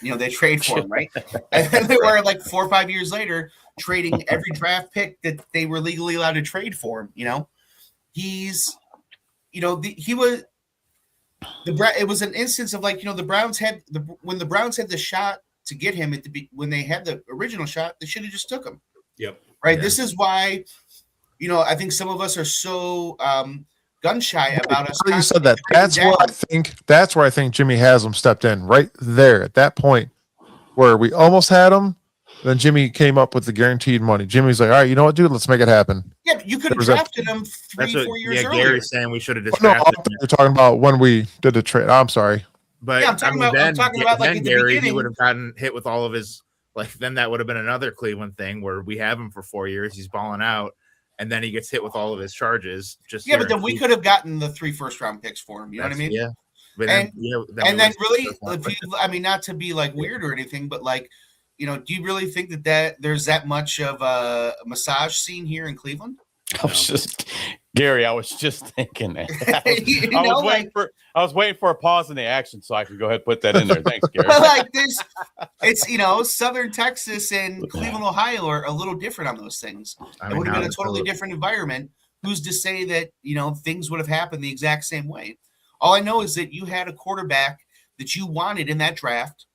they trade for him, right? And then they were like 4 or 5 years later trading every draft pick that they were legally allowed to trade for him. It was an instance of the Browns had when the Browns had the shot to get him when they had the original shot, they should have just took him. Yep. Right. Yeah. This is why, I think some of us are so gun shy about us. You said that. That's where I think Jimmy Haslam stepped in right there at that point where we almost had him. Then Jimmy came up with the guaranteed money. Jimmy's like, all right, you know what, dude? Let's make it happen. Yeah, but you could have drafted him 3-4 years earlier. Gary's saying we should have just drafted him. You're talking about when we did the trade. I'm sorry. But I'm talking about like Gary, he would have gotten hit with all of his then that would have been another Cleveland thing where we have him for 4 years, he's balling out, and then he gets hit with all of his charges. But then we could have gotten the 3 first-round picks for him. You know what I mean? Yeah. But not to be like weird or anything, but do you really think that there's that much of a massage scene here in Cleveland? I was just Gary, I was just thinking that. You I know, was waiting for a pause in the action so I could go ahead and put that in there. Thanks, Gary. like this, it's Southern Texas and Cleveland, Ohio are a little different on those things. I It mean, would have now been a it's totally different environment. Who's to say that things would have happened the exact same way? All I know is that you had a quarterback that you wanted in that draft,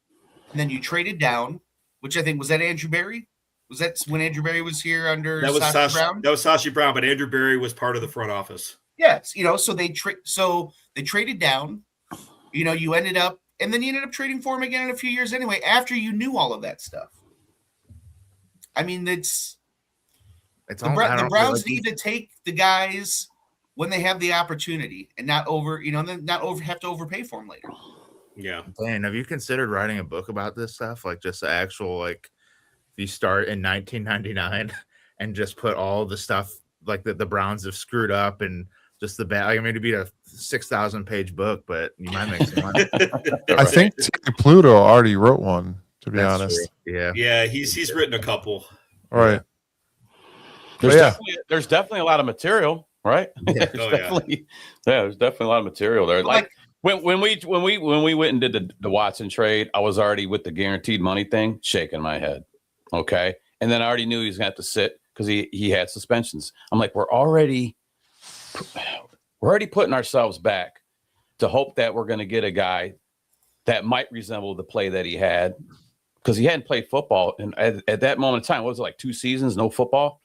and then you traded down, which I think was that Andrew Berry. Was that when Andrew Berry was here under That was Sashi Brown? That was Sashi Brown, but Andrew Berry was part of the front office. Yes, so they traded down. You ended up, and then you ended up trading for him again in a few years anyway. After you knew all of that stuff. I mean, the Browns need to take the guys when they have the opportunity, and not have to overpay for them later. Yeah. Dan, have you considered writing a book about this stuff? Like just the actual, like, if you start in 1999 and just put all the stuff like that the Browns have screwed up and just the bad. I mean, it'd be a 6,000 page book, but you might make some money. I think Terry Pluto already wrote one, to be That's honest. true. Yeah. Yeah, he's written a couple. All right. There's definitely a lot of material, right? Yeah. There's definitely a lot of material there. Like when we went and did the Watson trade, I was already with the guaranteed money thing, shaking my head. Okay. And then I already knew he was gonna have to sit because he had suspensions. I'm like, we're already putting ourselves back to hope that we're gonna get a guy that might resemble the play that he had, because he hadn't played football. And at that moment in time, what was it, like 2 seasons, no football?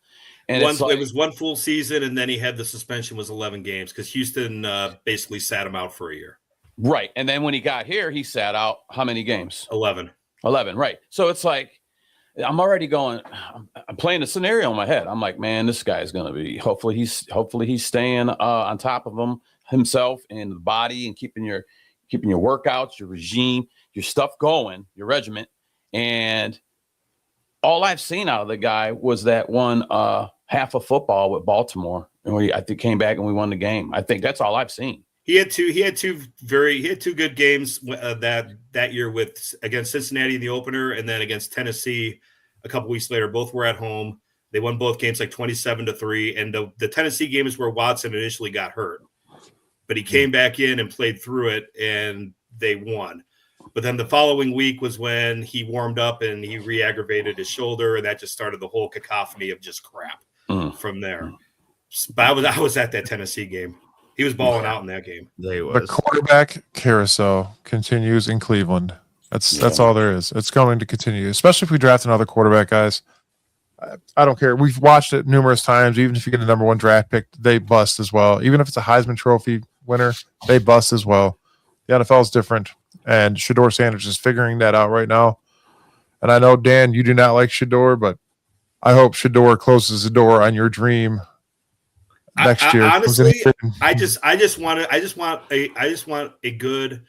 And it was one full season, and then he had the suspension was 11 games because Houston basically sat him out for a year. Right. And then when he got here, he sat out how many games? 11. Right. So it's like, I'm already going, I'm playing a scenario in my head. I'm like, man, this guy's going to be, hopefully he's staying on top of himself and the body, and keeping your workouts, your regime, your stuff going, your regiment. And all I've seen out of the guy was that one half of football with Baltimore, and I think came back and we won the game. I think that's all I've seen. He had two good games that year against Cincinnati in the opener, and then against Tennessee a couple weeks later. Both were at home. They won both games like 27-3. And the Tennessee game is where Watson initially got hurt, but he came back in and played through it, and they won. But then the following week was when he warmed up and he re-aggravated his shoulder, and that just started the whole cacophony of just crap from there. But I was at that Tennessee game. He was balling out in that game. The quarterback carousel continues in Cleveland. That's all there is. It's going to continue, especially if we draft another quarterback, guys. I don't care. We've watched it numerous times. Even if you get a number 1 draft pick, they bust as well. Even if it's a Heisman Trophy winner, they bust as well. The NFL is different, and Shedeur Sanders is figuring that out right now. And I know, Dan, you do not like Shedeur, but I hope Shedeur closes the door on your dream next year. Honestly, I just want a good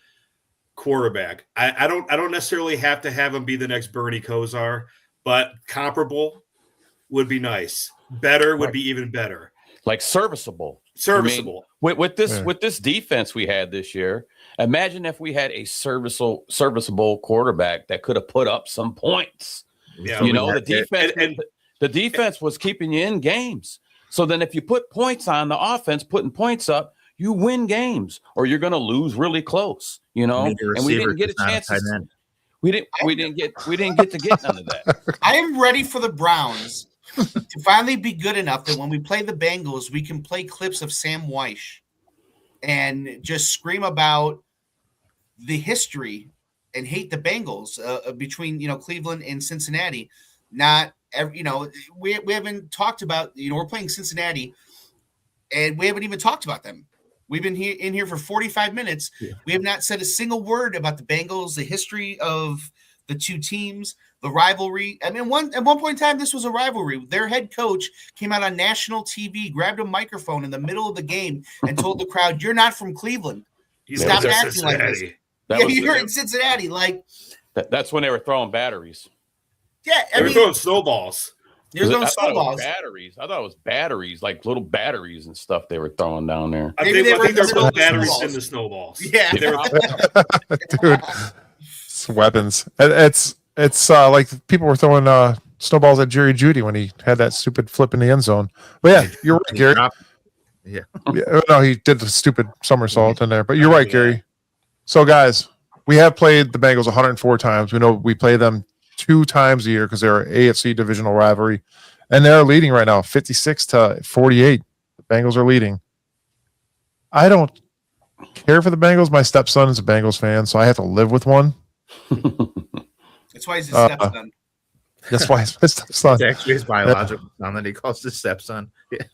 quarterback. I don't necessarily have to have him be the next Bernie Kosar, but comparable would be nice. Better would be even better. Like serviceable. I mean, with this defense we had this year, imagine if we had a serviceable quarterback that could have put up some points. Yeah, the defense was keeping you in games. So then if you put points on the offense, putting points up, you win games, or you're going to lose really close, And we didn't get a chance. We didn't get to get none of that. I am ready for the Browns to finally be good enough that when we play the Bengals, we can play clips of Sam Weish and just scream about the history and hate the Bengals between Cleveland and Cincinnati. We haven't talked about we're playing Cincinnati, and we haven't even talked about them. We've been in here for 45 minutes. Yeah. We have not said a single word about the Bengals, the history of the two teams, the rivalry. I mean, at one point in time, this was a rivalry. Their head coach came out on national TV, grabbed a microphone in the middle of the game, and told the crowd, "You're not from Cleveland. Stop acting like this." You're in Cincinnati. Like that's when they were throwing batteries. Yeah, they were throwing snowballs. I thought it was batteries, like little batteries and stuff they were throwing down there. I think they were throwing batteries in the snowballs. Yeah, dude, it's weapons. It's like people were throwing snowballs at Jerry Jeudy when he had that stupid flip in the end zone. But yeah, you're right, Gary. Yeah, no, he did the stupid somersault in there. But you're right, Gary. So, guys, we have played the Bengals 104 times. We know we play them 2 times a year because they're an AFC divisional rivalry, and they're leading right now, 56-48. The Bengals are leading. I don't care for the Bengals. My stepson is a Bengals fan, so I have to live with one. That's why he's his stepson. That's why it's my stepson. It's actually his biological son that he calls his stepson. Yeah.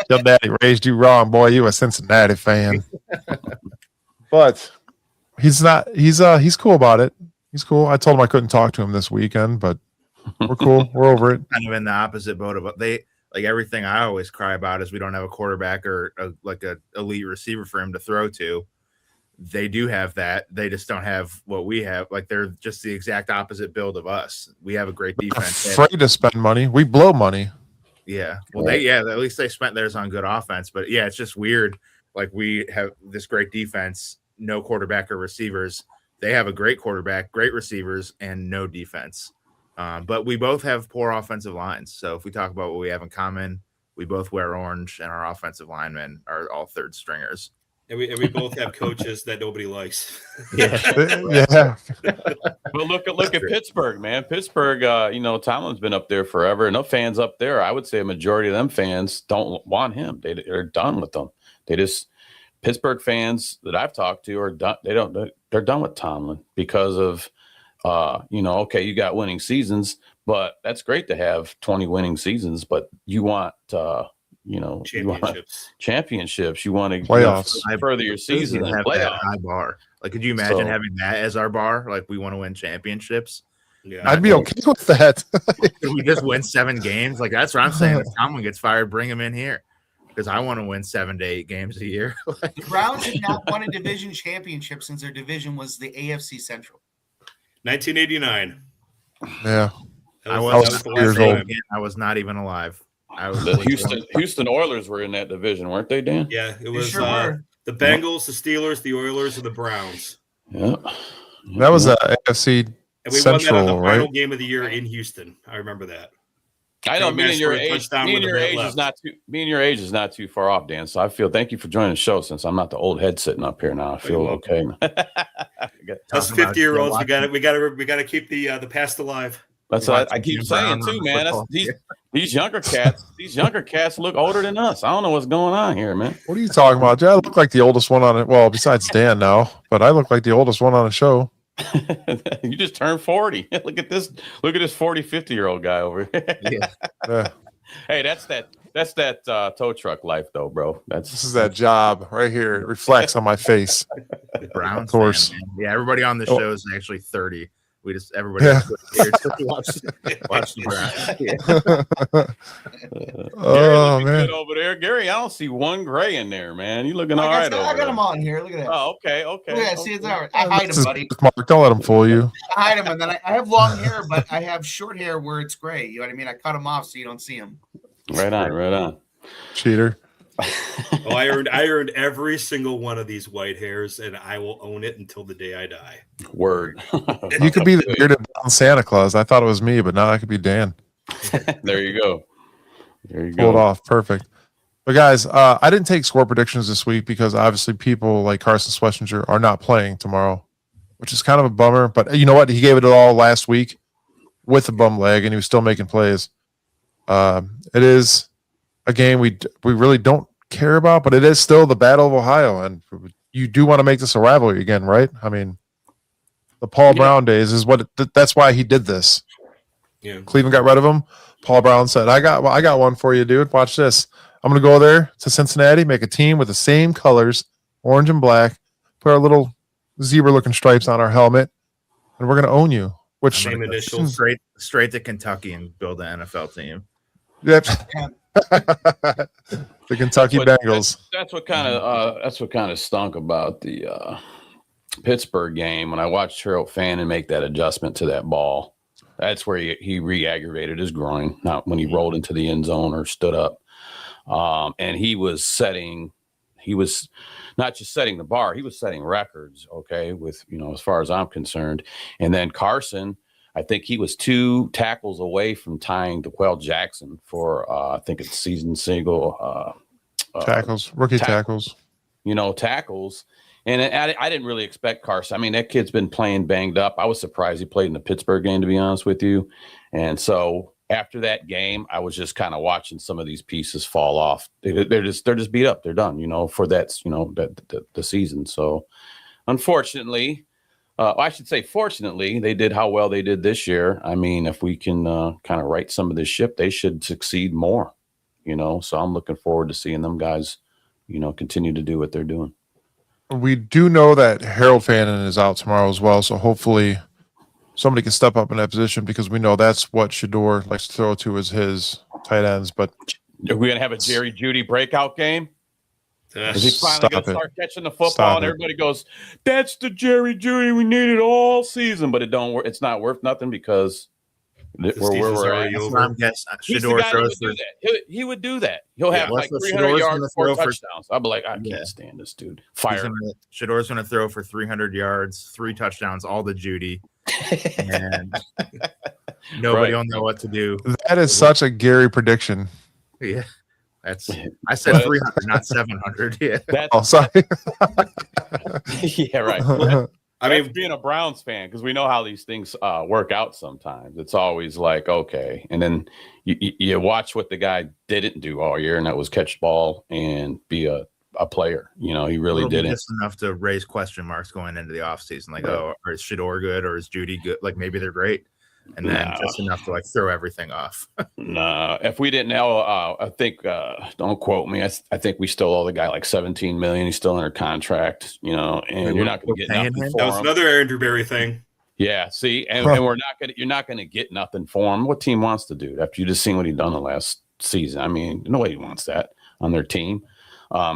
Your daddy raised you wrong, boy. You a Cincinnati fan. But he's not. He's cool about it. He's cool. I told him I couldn't talk to him this weekend, but we're cool. We're over it. Kind of in the opposite boat of they like everything I always cry about is we don't have a quarterback or a elite receiver for him to throw to. They do have that. They just don't have what we have. Like they're just the exact opposite build of us. We have a great defense. Afraid to spend money. We blow money. Yeah. Well, at least they spent theirs on good offense. But yeah, it's just weird. Like we have this great defense, no quarterback or receivers. They have a great quarterback, great receivers, and no defense. But we both have poor offensive lines. So if we talk about what we have in common, we both wear orange, and our offensive linemen are all third stringers. And we both have coaches that nobody likes. Yeah. But look at Pittsburgh, man. Pittsburgh, Tomlin's been up there forever. And no fans up there, I would say a majority of them fans don't want him. They're done with them. Pittsburgh fans that I've talked to are done. They're done with Tomlin because of, okay, you got winning seasons, but that's great to have 20 winning seasons, but you want, championships. You want to playoffs, further your season and have playoffs. that high bar. Like, could you imagine having that as our bar? Like, we want to win championships. Yeah, I'd be okay with that. Could we just win 7 games? Like, that's what I'm saying. If Tomlin gets fired, bring him in here because I want to win 7 to 8 games a year. The Browns have not won a division championship since their division was the AFC Central. 1989. Yeah, I was not even alive. The Houston Oilers were in that division, weren't they, Dan? Yeah, it was sure were. The Bengals, the Steelers, the Oilers, and the Browns. Yeah. that was AFC And we Central, won that on the final right? game of the year in Houston. I remember that. I know me and your age is not too far off, Dan. So thank you for joining the show since I'm not the old head sitting up here now. I feel okay. Us 50-year-olds, we gotta keep the past alive. That's what I keep saying too, man. These younger cats look older than us. I don't know what's going on here, man. What are you talking about? I look like the oldest one on it. Well, besides Dan now, but I look like the oldest one on the show. You just turned 40. Look at this 40, 50-year-old guy over here. Yeah. Hey, that's that tow truck life though, bro. This is that job right here. It reflects on my face. Browns, of course. Fan, yeah, everybody on the show is actually 30. We just watch the Browns. Oh man, good over there, Gary. I don't see one gray in there, man. You looking all right? I got them on here. Look at that. Oh, okay. Yeah, see, it's all right. I hide them, buddy. Mark, don't let him fool you. I hide them, and then I have long hair, but I have short hair where it's gray. You know what I mean? I cut them off so you don't see them. Right on. Cheater. Oh, I earned every single one of these white hairs, and I will own it until the day I die. Word. You could be the bearded Santa Claus. I thought it was me, but now I could be Dan. There you go. Pulled off. Perfect. But guys, I didn't take score predictions this week because obviously people like Carson Schlesinger are not playing tomorrow, which is kind of a bummer. But you know what? He gave it all last week with a bum leg, and he was still making plays. It is a game we really don't care about, but it is still the Battle of Ohio, and you do want to make this a rivalry again, right? I mean, the Paul Brown days is that's why he did this. Yeah, Cleveland got rid of him. Paul Brown said, I got one for you, dude. Watch this. I'm going to go there to Cincinnati, make a team with the same colors, orange and black, put our little zebra-looking stripes on our helmet, and we're going to own you. Which same initials. Straight to Kentucky and build an NFL team. Yep. The Kentucky Bengals. That's what kind of stunk about the Pittsburgh game when I watched Harold Fannin make that adjustment to that ball. That's where he re-aggravated his groin, not when he rolled into the end zone or stood up. And he was not just setting the bar, he was setting records, okay, with, as far as I'm concerned. And then Carson, I think he was 2 tackles away from tying DeQuell Jackson for I think it's season single Tackles, rookie tackles. Tackles. And I didn't really expect Carson. I mean, that kid's been playing banged up. I was surprised he played in the Pittsburgh game, to be honest with you. And so after that game, I was just kind of watching some of these pieces fall off. They're just beat up. They're done, for the season. So unfortunately, I should say fortunately, they did how well they did this year. I mean, if we can kind of right some of this ship, they should succeed more, So I'm looking forward to seeing them guys, continue to do what they're doing. We do know that Harold Fannin is out tomorrow as well, so hopefully somebody can step up in that position because we know that's what Shador likes to throw to as his tight ends. But are we gonna have a Jerry Jeudy breakout game? Is he finally gonna start catching the football and everybody goes, "That's the Jerry Jeudy we needed all season," but it's not worth nothing because we're at. I'm guessing Shador throws would do that. He would do that. He'll have like 300 yards, 4 touchdowns. I'll be like, I can't stand this dude. Fire. Shador's going to throw for 300 yards, 3 touchdowns, all to Jeudy, and nobody will know what to do. That is such a Gary prediction. Yeah, I said 300, not 700. Yeah. Sorry. Yeah, right. I mean, being a Browns fan, because we know how these things work out sometimes. It's always like, okay. And then you watch what the guy didn't do all year, and that was catch ball and be a player. He really didn't. Just enough to raise question marks going into the offseason. Like, is Shador good or is Jeudy good? Like, maybe they're great. And then just enough to, throw everything off. No, if we didn't know, I think, don't quote me. I think we still owe the guy like $17 million. He's still under contract, and you're not going to get nothing for him. That was another Andrew Berry thing. Yeah, see, and you're not going to get nothing for him. What team wants to do that after you just seen what he done the last season? I mean, nobody wants that on their team.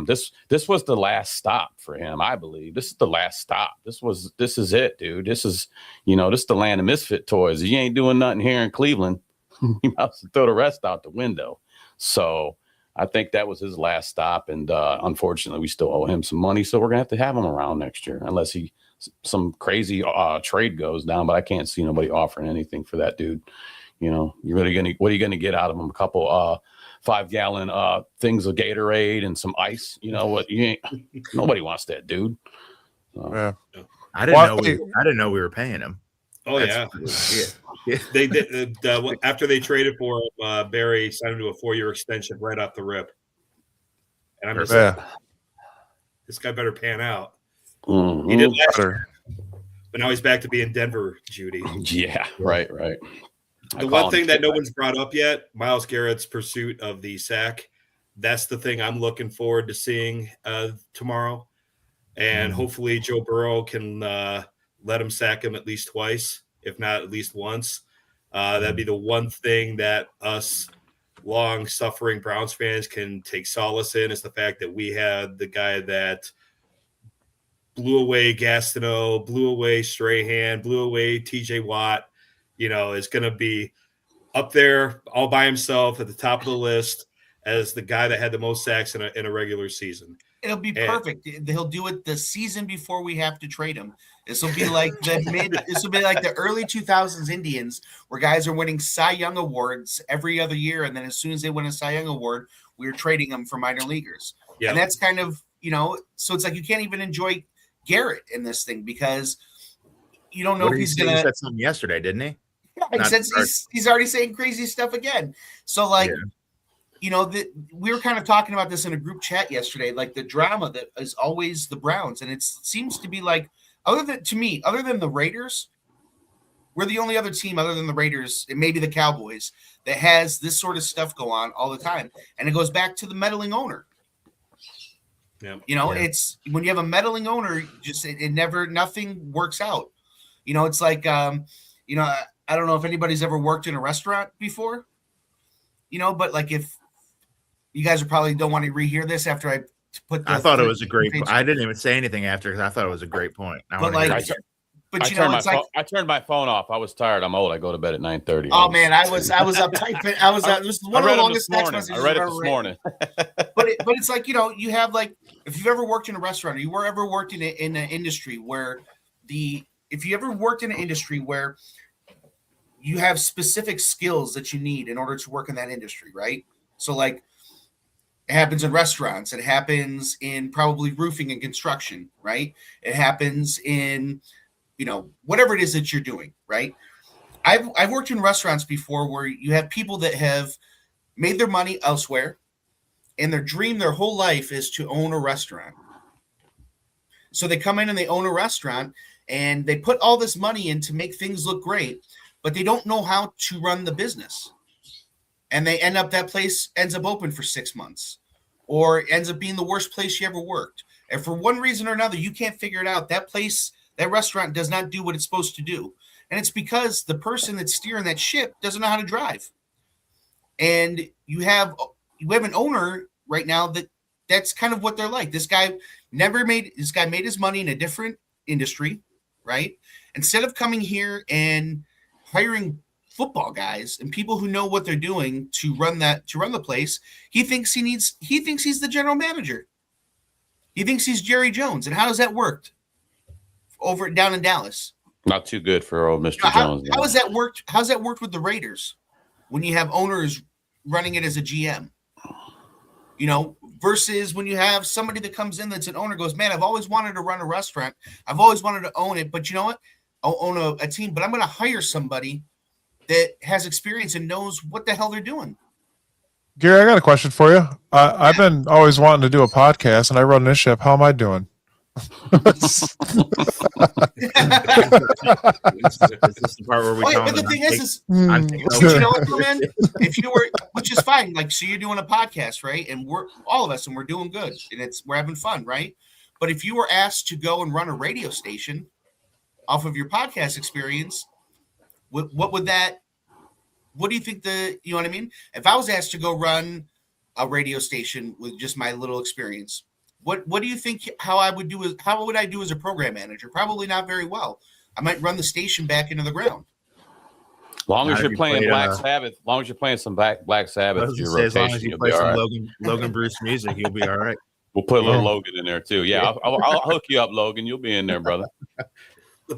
This was the last stop for him, I believe. This is the last stop. This is it, dude. This is the land of misfit toys. You ain't doing nothing here in Cleveland. You must throw the rest out the window. So I think that was his last stop, and unfortunately, we still owe him some money. So we're gonna have to have him around next year, unless some crazy trade goes down. But I can't see nobody offering anything for that dude. You're really what are you gonna get out of him? A couple 5-gallon things of Gatorade and some ice. Nobody wants that dude. Yeah. I didn't know we were paying him. Oh, yeah. They did after they traded for him, Barry signed him to a 4-year extension right off the rip. And I'm just like, this guy better pan out. Mm-hmm. He did last year, but now he's back to being Denver, Jeudy. Yeah, right. The one thing that no one's brought up yet, Myles Garrett's pursuit of the sack. That's the thing I'm looking forward to seeing tomorrow. And hopefully Joe Burrow can let him sack him at least twice, if not at least once. That'd be the one thing that us long-suffering Browns fans can take solace in, is the fact that we had the guy that blew away Gastineau, blew away Strahan, blew away TJ Watt, is going to be up there all by himself at the top of the list as the guy that had the most sacks in a regular season. It'll be perfect. He'll do it the season before we have to trade him. This will be like the early 2000s Indians, where guys are winning Cy Young awards every other year, and then as soon as they win a Cy Young award, we're trading them for minor leaguers. Yeah. And that's kind of, so it's like you can't even enjoy Garrett in this thing because you don't know if he's going to. He said something yesterday, didn't he? Yeah, he's already saying crazy stuff again. So we were kind of talking about this in a group chat yesterday, like the drama that is always the Browns. And it seems to be like, other than the Raiders, we're the only other team other than the Raiders, and maybe the Cowboys, that has this sort of stuff go on all the time. And it goes back to the meddling owner. Yeah. It's when you have a meddling owner, just nothing works out. It's like, I don't know if anybody's ever worked in a restaurant before, but like if you guys probably don't want to rehear this after I put. I thought it was a great. I didn't even say anything after because I thought it was a great point. I turned my phone off. I was tired. I'm old. I go to bed at 9:30. Oh man, I was up typing. It was one of the longest text messages I read it this morning. But it's like you have like if you've ever worked in a restaurant or you were ever worked in an industry where you have specific skills that you need in order to work in that industry, right? So like it happens in restaurants, it happens in probably roofing and construction, right? It happens in, whatever it is that you're doing, right? I've worked in restaurants before where you have people that have made their money elsewhere, and their dream their whole life is to own a restaurant. So they come in and they own a restaurant and they put all this money in to make things look great, but they don't know how to run the business. And that place ends up open for 6 months, or ends up being the worst place you ever worked. And for one reason or another, you can't figure it out. That restaurant does not do what it's supposed to do. And it's because the person that's steering that ship doesn't know how to drive. And you have an owner right now that's kind of what they're like. This guy made his money in a different industry, right? Instead of coming here and hiring football guys and people who know what they're doing to run the place, he thinks he's the general manager. He thinks he's Jerry Jones. And how does that work down in Dallas? Not too good for old Mr. Jones. How has that worked? How's that worked with the Raiders when you have owners running it as a GM? Versus when you have somebody that comes in that's an owner, goes, man, I've always wanted to run a restaurant. I've always wanted to own it, but you know what? I'll own a team, but I'm going to hire somebody that has experience and knows what the hell they're doing. Gary, I got a question for you. I've been always wanting to do a podcast, and I run this ship. How am I doing? This is the part where we but the thing is I'm you know what, man? If you were, which is fine, like, so you're doing a podcast, right? And we're all of us, and we're doing good, and we're having fun, right? But if you were asked to go and run a radio station off of your podcast experience, what do you think you know what I mean? If I was asked to go run a radio station with just my little experience, what do you think? How would I do as a program manager? Probably not very well. I might run the station back into the ground. Long as you're playing Black Sabbath, long as you're playing some Black Sabbath, your rotation, as long as you play some Logan Bruce music, you'll be all right. We'll put a little Logan in there too. Yeah, I'll hook you up, Logan. You'll be in there, brother.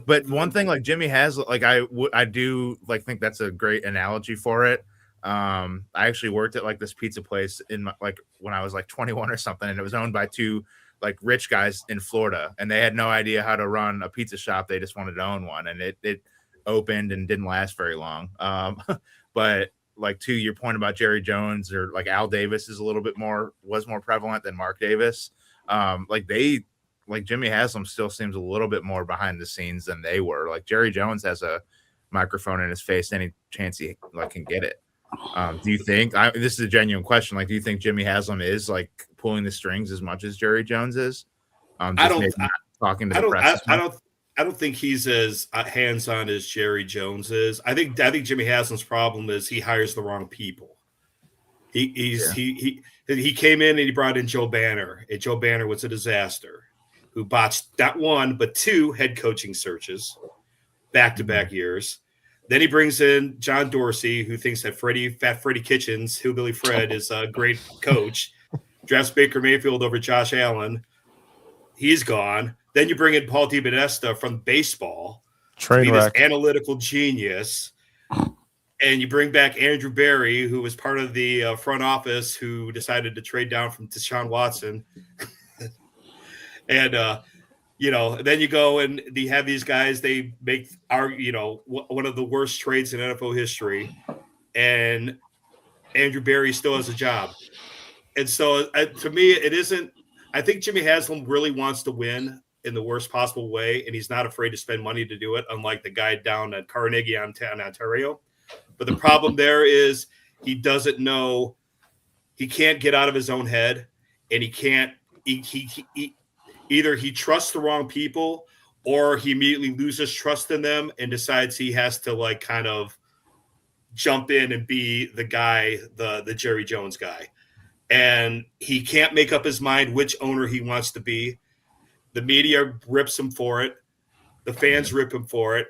But one thing, like Jimmy has, like I do like think that's a great analogy for it. I actually worked at like this pizza place when I was like 21 or something, and it was owned by two like rich guys in Florida, and they had no idea how to run a pizza shop. They just wanted to own one, and it opened and didn't last very long. But like to your point about Jerry Jones, or like Al Davis was more prevalent than Mark Davis. Like Jimmy Haslam still seems a little bit more behind the scenes than they were. Like Jerry Jones has a microphone in his face any chance he can get it. Do you think this is a genuine question? Like, do you think Jimmy Haslam is like pulling the strings as much as Jerry Jones is? I don't think he's as hands-on as Jerry Jones is. I think Jimmy Haslam's problem is he hires the wrong people. He came in and he brought in Joe Banner, and Joe Banner was a disaster, who botched not one but two head coaching searches back-to-back years. Then he brings in John Dorsey, who thinks that Fat Freddie Kitchens, Hillbilly Fred, is a great coach. Drafts Baker Mayfield over Josh Allen. He's gone. Then you bring in Paul DiBenesta from baseball, train wreck, this analytical genius. And you bring back Andrew Berry, who was part of the front office, who decided to trade down from Deshaun Watson. And then you go and you have these guys, they make one of the worst trades in NFL history, and Andrew Berry still has a job. And so to me, it isn't, I think Jimmy Haslam really wants to win in the worst possible way, and he's not afraid to spend money to do it, unlike the guy down at Carnegie in Ontario. But the problem there is he doesn't know, he can't get out of his own head, and either he trusts the wrong people, or he immediately loses trust in them and decides he has to like kind of jump in and be the guy, the Jerry Jones guy. And he can't make up his mind which owner he wants to be. The media rips him for it. The fans rip him for it.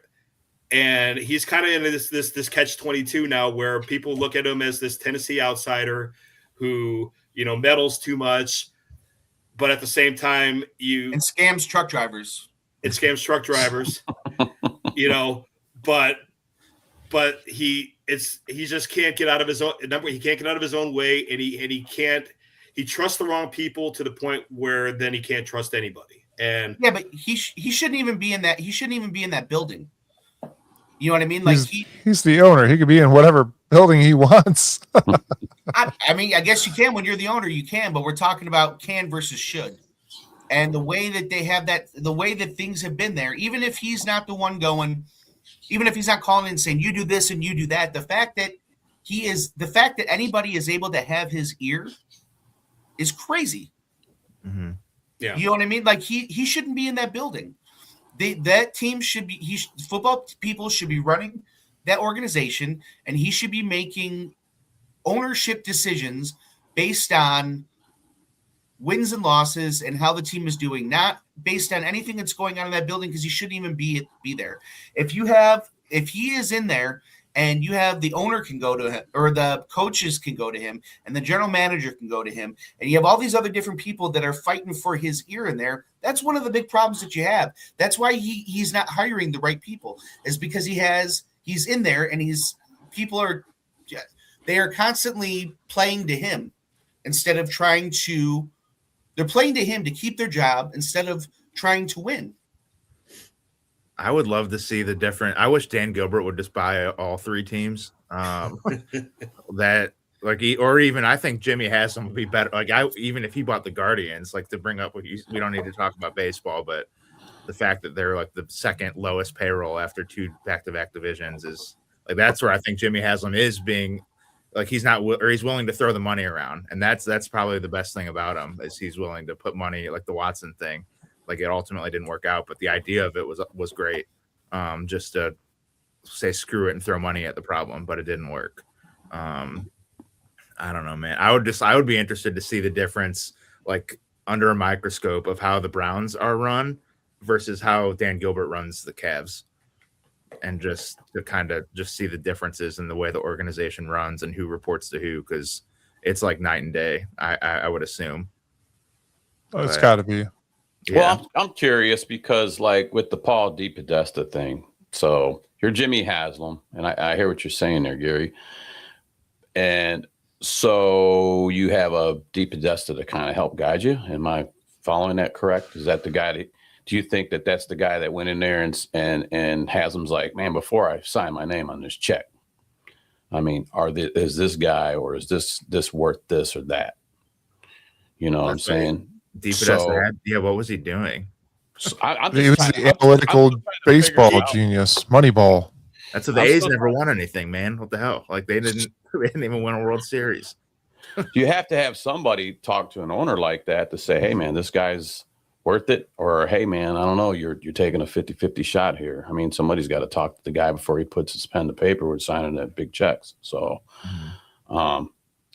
And he's kind of in this catch-22 now, where people look at him as this Tennessee outsider who, meddles too much. But at the same time, and scams truck drivers. But but he just can't get out of his own number. He can't get out of his own way, and he trusts the wrong people to the point where then he can't trust anybody. And yeah, but he shouldn't even be in that. He shouldn't even be in that building. You know what I mean? Like he's the owner. He could be in whatever building he wants. I mean, I guess you can when you're the owner. You can, but we're talking about can versus should. And the way that they have that, the way that things have been there, even if he's not the one going, even if he's not calling in and saying, you do this and you do that, the fact that anybody is able to have his ear is crazy. Mm-hmm. yeah, You know what I mean? Like he shouldn't be in that building. That team should be, football people should be running that organization, and he should be making ownership decisions based on wins and losses and how the team is doing, not based on anything that's going on in that building, because he shouldn't even be there. If he is in there and you have the owner can go to him, or the coaches can go to him, and the general manager can go to him, and you have all these other different people that are fighting for his ear in there, that's one of the big problems that you have. That's why he's not hiring the right people, is because he's in there and they are constantly playing to him instead of they're playing to him to keep their job instead of trying to win. I would love to see the different. I wish Dan Gilbert would just buy all three teams. That or even I think Jimmy Haslam would be better. Even if he bought the Guardians, to bring up we don't need to talk about baseball, but the fact that they're the second lowest payroll after 2 back-to-back divisions is that's where I think Jimmy Haslam is being. He's willing to throw the money around, and that's probably the best thing about him is he's willing to put money, the Watson thing. It ultimately didn't work out, but the idea of it was great. Just to say screw it and throw money at the problem, but it didn't work. I don't know, man. I would be interested to see the difference, under a microscope, of how the Browns are run versus how Dan Gilbert runs the Cavs. And just to kind of just see the differences in the way the organization runs and who reports to who, because it's night and day. I would assume. It's got to be. Yeah. Well, I'm curious because with the Paul DePodesta thing, so you're Jimmy Haslam, and I hear what you're saying there, Gary. And so you have a DePodesta to kind of help guide you. Am I following that correct? Is that the guy that? Do you think that that's the guy that went in there and Haslam's like, man, before I sign my name on this check, I mean, is this guy or is this worth this or that? You know what I'm saying? What was he doing? So he was the analytical baseball genius, Moneyball. That's what the A's never won anything, man. What the hell? They didn't even win a World Series. You have to have somebody talk to an owner like that to say, hey, man, this guy's worth it, or hey man, I don't know, you're taking a 50-50 shot here. I mean, somebody's got to talk to the guy before he puts his pen to paper with signing that big checks. So I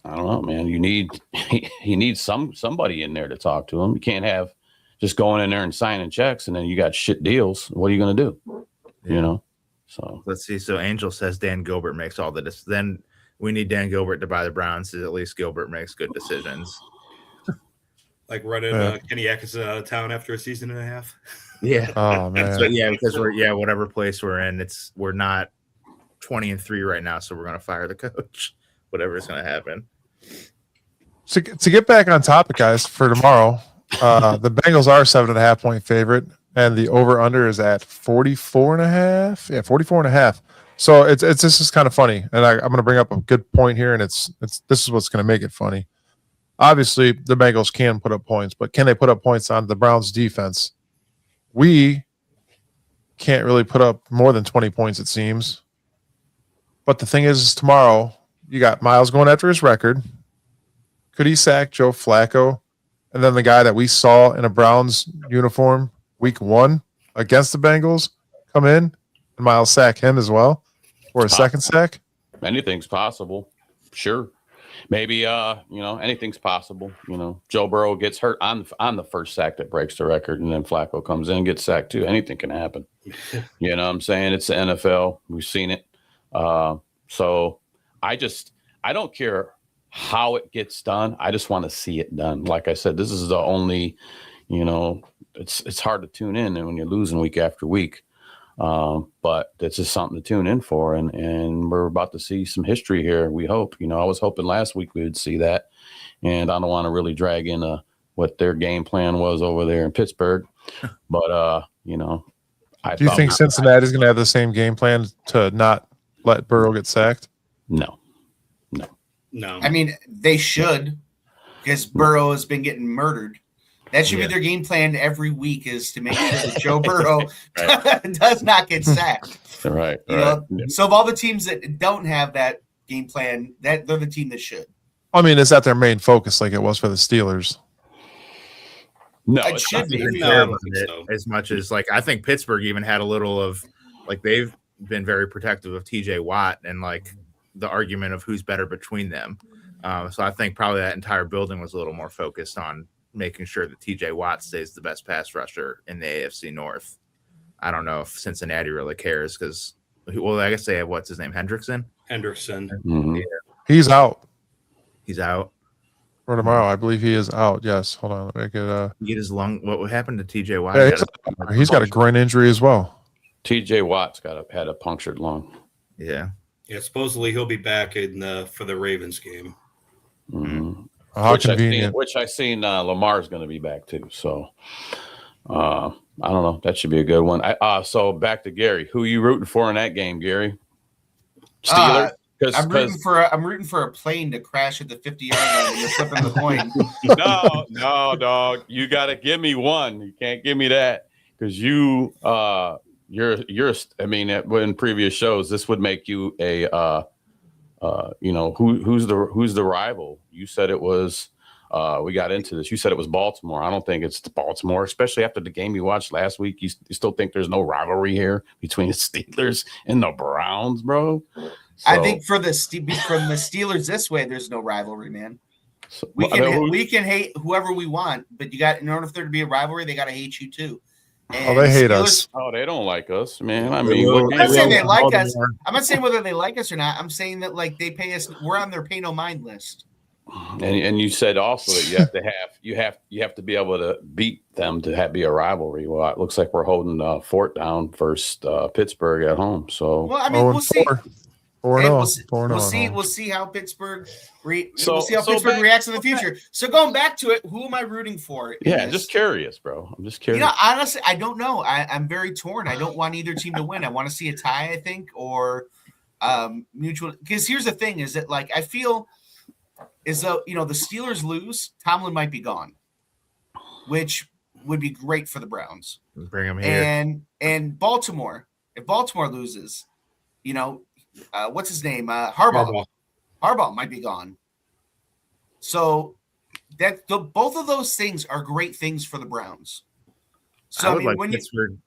don't know, man. You need somebody in there to talk to him. You can't have just going in there and signing checks and then you got shit deals. What are you going to do? Yeah. You know? So let's see. So Angel says Dan Gilbert makes all the then we need Dan Gilbert to buy the Browns, so at least Gilbert makes good decisions. Running Kenny Atkinson out of town after a season and a half. Yeah. Oh man. So, because whatever place we're in, we're not 20-3 right now, so we're gonna fire the coach. Whatever's gonna happen. So to get back on topic, guys, for tomorrow, the Bengals are 7.5 point favorite, and the over under is at 44.5. Yeah, 44.5. So this is kind of funny, and I'm gonna bring up a good point here, and this is what's gonna make it funny. Obviously, the Bengals can put up points, but can they put up points on the Browns' defense? We can't really put up more than 20 points, it seems. But the thing is tomorrow, you got Miles going after his record. Could he sack Joe Flacco? And then the guy that we saw in a Browns uniform week 1 against the Bengals come in and Miles sack him as well for a second sack? Anything's possible. Sure. Maybe anything's possible. Joe Burrow gets hurt on the first sack that breaks the record, and then Flacco comes in and gets sacked too. Anything can happen. You know what I'm saying? It's the NFL. We've seen it. So I don't care how it gets done. I just want to see it done. Like I said, this is the only, it's hard to tune in and when you're losing week after week. But this is something to tune in for, and we're about to see some history here. We hope. I was hoping last week we would see that, and I don't want to really drag in what their game plan was over there in Pittsburgh, but I Do you think Cincinnati's going to have the same game plan to not let Burrow get sacked? No. No. I mean, they should, because Burrow has been getting murdered. That should be their game plan every week, is to make sure that Joe Burrow does not get sacked. Right. So of all the teams that don't have that game plan, they're the team that should. I mean, is that their main focus like it was for the Steelers? No, It should be. Pretty No, fair I don't about think it, so. as much as like I think Pittsburgh even had a little of like they've been very protective of TJ Watt and like the argument of who's better between them. So I think probably that entire building was a little more focused on making sure that TJ Watt stays the best pass rusher in the AFC North. I don't know if Cincinnati really cares because, well, I guess they have what's his name, Hendrickson. Mhm. He's out He's out. for tomorrow. I believe he is out. Yes. Hold on. Let me get He get his lung. What happened to TJ Watt? Yeah, he's got a groin injury as well. TJ Watt's had a punctured lung. Yeah. Yeah, supposedly he'll be back for the Ravens game. Mhm. How Which convenient. I seen Lamar's going to be back too. So I don't know. That should be a good one. So back to Gary. Who you rooting for in that game, Gary? Steelers. I'm rooting for a plane to crash at the 50-yard line when you're flipping the coin. No, dog. You got to give me one. You can't give me that because you're. I mean, in previous shows, this would make you a. Who's the rival? You said it was. We got into this. You said it was Baltimore. I don't think it's Baltimore, especially after the game you watched last week. You still think there's no rivalry here between the Steelers and the Browns, bro? I think from the Steelers this way, there's no rivalry, man. We can hate whoever we want, but in order for there to be a rivalry, they got to hate you too. And they hate us. Oh, they don't like us, man. I mean, I'm not saying they like us. I'm not saying whether they like us or not. I'm saying that like they pay us. We're on their pay no mind list. and you said also that you have to be able to beat them to be a rivalry. Well, it looks like we're holding fort down first Pittsburgh at home. So well, I mean, we'll see. We'll see how Pittsburgh Pittsburgh reacts in the future. So going back to it, who am I rooting for? Just curious, bro. I'm just curious. Honestly, I don't know. I'm very torn. I don't want either team to win. I want to see a tie, I think, or mutual. Because here's the thing: is that like I feel as though the Steelers lose, Tomlin might be gone, which would be great for the Browns. Bring him here. And Baltimore, if Baltimore loses, what's his name? Harbaugh. Harbaugh might be gone. So both of those things are great things for the Browns. So Pittsburgh.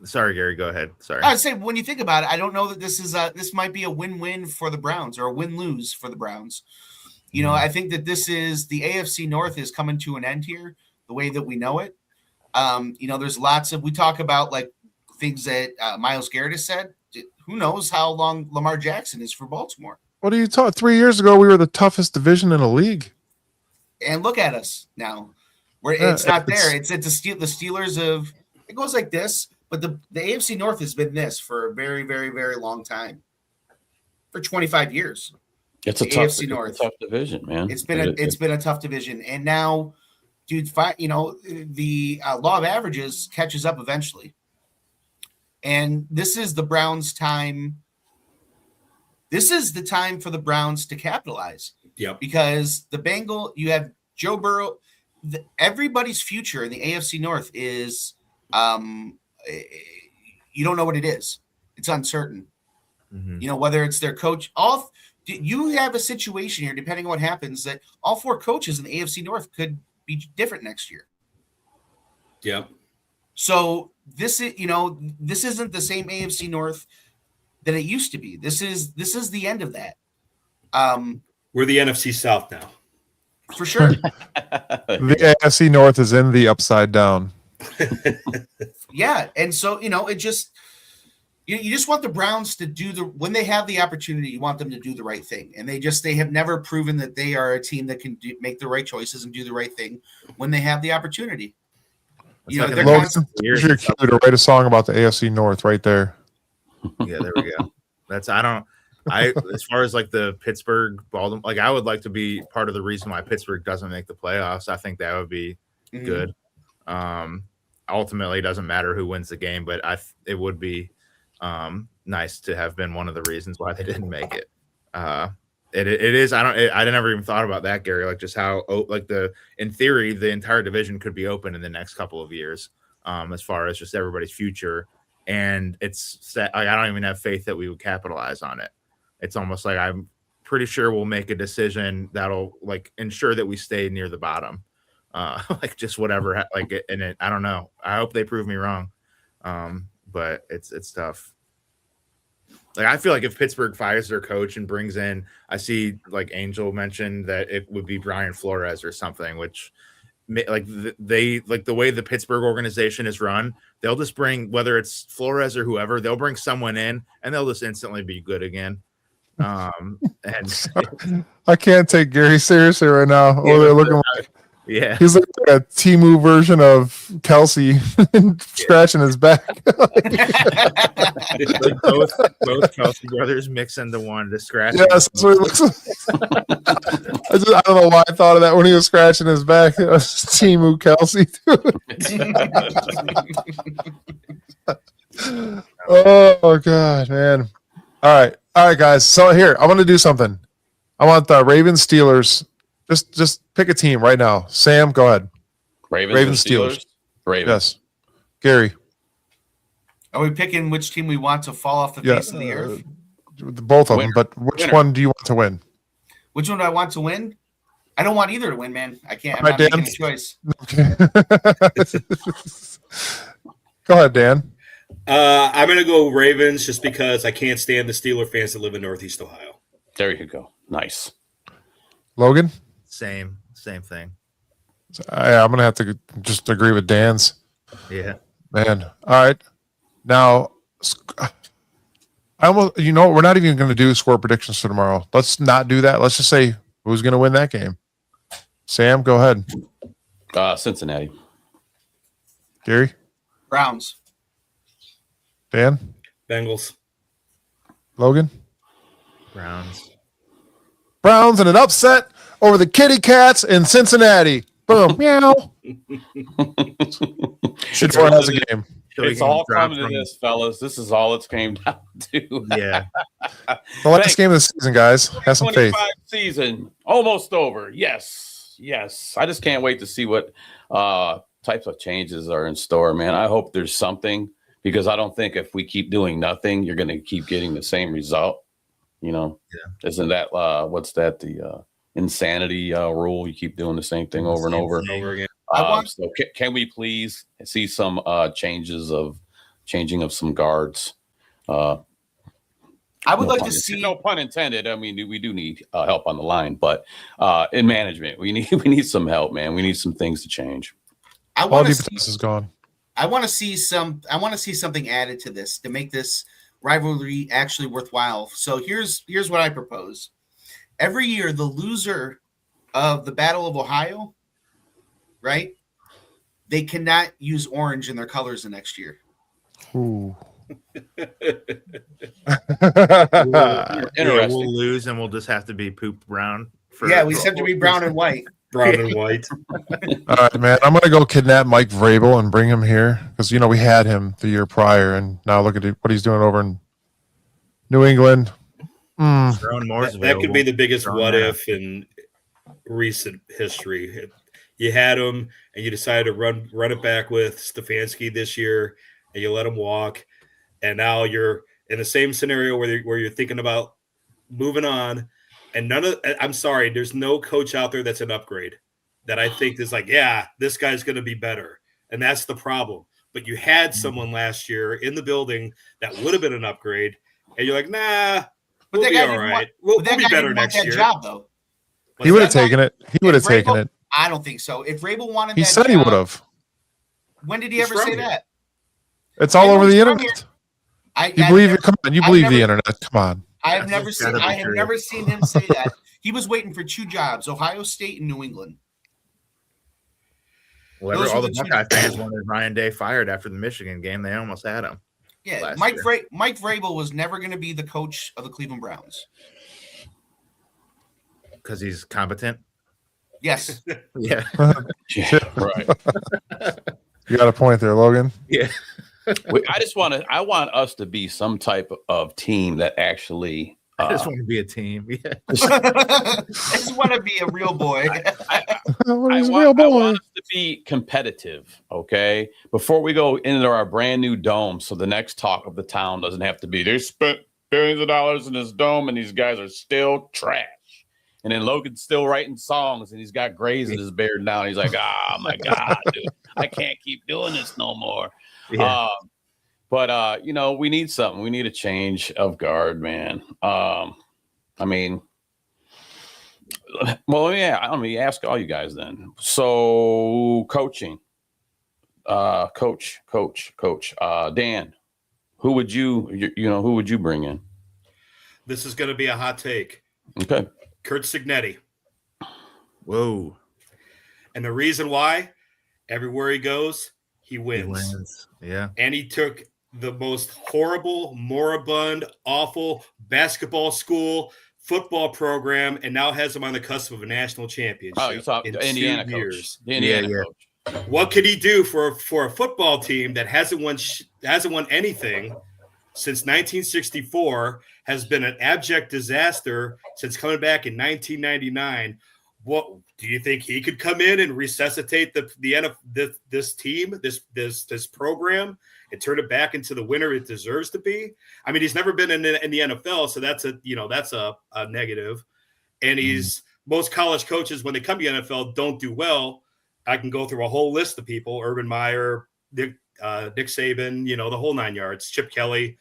Sorry, Gary, go ahead. Sorry. I'd say when you think about it, I don't know that this might be a win-win for the Browns or a win-lose for the Browns. I think that this is the AFC North is coming to an end here, the way that we know it. There's lots of we talk about like things that Myles Garrett has said. Who knows how long Lamar Jackson is for Baltimore? What are you talking? 3 years ago, we were the toughest division in the league. And look at us now. It's not there. It's at the Steelers of it goes like this, but the AFC North has been this for a very, very, very long time. For 25 years. It's a tough division, man. It's been a tough division. And now, dude, the law of averages catches up eventually. And this is the Browns' time. This is the time for the Browns to capitalize. Yeah. Because you have Joe Burrow. Everybody's future in the AFC North is, you don't know what it is. It's uncertain. Mm-hmm. Whether it's their coach. You have a situation here, depending on what happens, that all four coaches in the AFC North could be different next year. Yeah. So this isn't the same AFC North that it used to be. This is the end of that. We're the NFC South now. For sure. The AFC North is in the upside down. Yeah, and so it just you just want the Browns to when they have the opportunity, you want them to do the right thing, and they have never proven that they are a team that can make the right choices and do the right thing when they have the opportunity. You know, It's they're like Logan, constantly, here's your cue to write a song about the AFC North right there. Yeah, there we go. As far as like the Pittsburgh Baltimore, like I would like to be part of the reason why Pittsburgh doesn't make the playoffs. I think that would be good. Ultimately, it doesn't matter who wins the game, but it would be nice to have been one of the reasons why they didn't make it. It is. I never even thought about that, Gary. Like just how in theory the entire division could be open in the next couple of years, as far as just everybody's future. And it's set. Like, I don't even have faith that we would capitalize on it. It's almost like I'm pretty sure we'll make a decision that'll like ensure that we stay near the bottom. Like just whatever. I don't know. I hope they prove me wrong. But it's tough. Like I feel like if Pittsburgh fires their coach and brings in, I see like Angel mentioned that it would be Brian Flores or something, which like they like the way the Pittsburgh organization is run, they'll just bring, whether it's Flores or whoever, they'll bring someone in and they'll just instantly be good again. And I can't take Gary seriously right now. Oh, they're looking like he's like a Temu version of Kelsey scratching his back. It's like both Kelsey brothers mix into one to scratch. Yes, that's what he looks like. I don't know why I thought of that when he was scratching his back. It was Temu Kelsey. Oh God, man. All right, guys. So here, I want to do something. I want the Ravens Steelers. Just pick a team right now. Sam, go ahead. Ravens Steelers. Ravens. Yes. Gary. are we picking which team we want to fall off the face of the earth? Both of them, but which one do you want to win? Which one do I want to win? I don't want either to win, man. I can't. I'm Right, not Dan? making a choice. Okay. Go ahead, Dan. I'm going to go Ravens just because I can't stand the Steeler fans that live in Northeast Ohio. There you go. Nice. Logan? Same thing. I'm going to have to just agree with Dan's. Yeah. Man. All right. Now, we're not even going to do score predictions for tomorrow. Let's not do that. Let's just say who's going to win that game. Sam, go ahead. Cincinnati. Gary? Browns. Dan? Bengals. Logan? Browns. Browns in an upset over the Kitty Cats in Cincinnati. Boom. Meow. Shador has a game. It's all coming to this, fellas. This is all it's came down to. Yeah. The last game of the season, guys. Have some faith. Season almost over. Yes. I just can't wait to see what types of changes are in store, man. I hope there's something, because I don't think if we keep doing nothing, you're going to keep getting the same result. Yeah. Isn't that what's that, the insanity rule? You keep doing the same thing over and over again. So can we please see some changing of some guards? I would like to see. No pun intended. I mean, we do need help on the line, but in management, we need some help, man. We need some things to change. All defense is gone. I want to see something added to this to make this rivalry actually worthwhile. So here's what I propose. Every year, the loser of the Battle of Ohio, right? They cannot use orange in their colors the next year. Ooh. We'll lose and we'll just have to be poop brown. We just have to be brown and white. Brown and white. All right, man. I'm going to go kidnap Mike Vrabel and bring him here because, we had him the year prior, and now look at what he's doing over in New England. That could be the biggest what if in recent history. You had him, and you decided to run it back with Stefanski this year, and you let him walk, and now you're in the same scenario where you're thinking about moving on, and I'm sorry, there's no coach out there that's an upgrade that I think is like, yeah, this guy's going to be better, and that's the problem. But you had someone last year in the building that would have been an upgrade, and you're like, nah, but we'll be all right. We'll be better next year. Job, though. He would have taken it. He would have taken it. I don't think so. If Vrabel wanted, he said he would have. When did he ever say that? It's all over the internet. You believe the internet? Come on. I have never seen him say that. He was waiting for two jobs: Ohio State and New England. Well, Those all were the the two- Buckeye fans wanted Ryan Day fired after the Michigan game. They almost had him. Yeah, last Mike year. Mike Vrabel was never going to be the coach of the Cleveland Browns. Because he's competent. Yes. Yeah. Yeah, right. You got a point there, Logan. Yeah. I want us to be some type of team that actually. I just want to be a team. Yeah. I just want to be a real boy. I want us to be competitive, okay? Before we go into our brand new dome, so the next talk of the town doesn't have to be they spent billions of dollars in this dome and these guys are still trash. And then Logan's still writing songs and he's got grays in his beard now. And he's like, oh my God, dude, I can't keep doing this no more. Yeah. But we need something. We need a change of guard, man. I mean, well, let me ask all you guys then. So coaching, coach, Dan, who would you bring in? This is going to be a hot take. Okay. Kurt Signetti. Whoa. And the reason why, everywhere he goes, he wins. Yeah. And he took the most horrible, moribund, awful basketball school football program and now has them on the cusp of a national championship. Oh, you talking in Indiana 2 coach. years. The Indiana Yeah. coach. What can he do for a football team that hasn't won anything since 1964, has been an abject disaster since coming back in 1999? What do you think he could come in and resuscitate this team, this program, and turn it back into the winner it deserves to be? I mean, he's never been in the NFL, so that's a negative. And most college coaches, when they come to the NFL, don't do well. I can go through a whole list of people: Urban Meyer, Nick Saban, the whole 9 yards, Chip Kelly.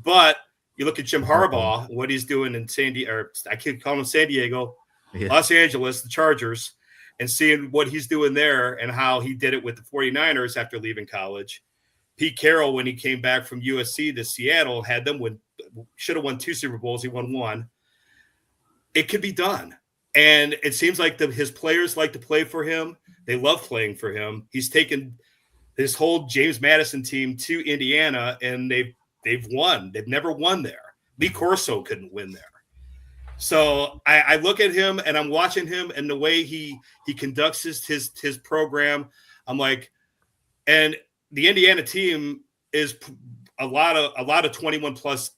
But you look at Jim Harbaugh, what he's doing in San Diego, I keep calling him San Diego, Los Angeles, the Chargers, and seeing what he's doing there and how he did it with the 49ers after leaving college. Pete Carroll, when he came back from USC to Seattle, had them should have won 2 Super Bowls. He won 1. It could be done. And it seems like his players like to play for him. They love playing for him. He's taken this whole James Madison team to Indiana, and they've won. They've never won there. Lee Corso couldn't win there. So I look at him and I'm watching him and the way he conducts his program. I'm like, and the Indiana team is a lot of 21 plus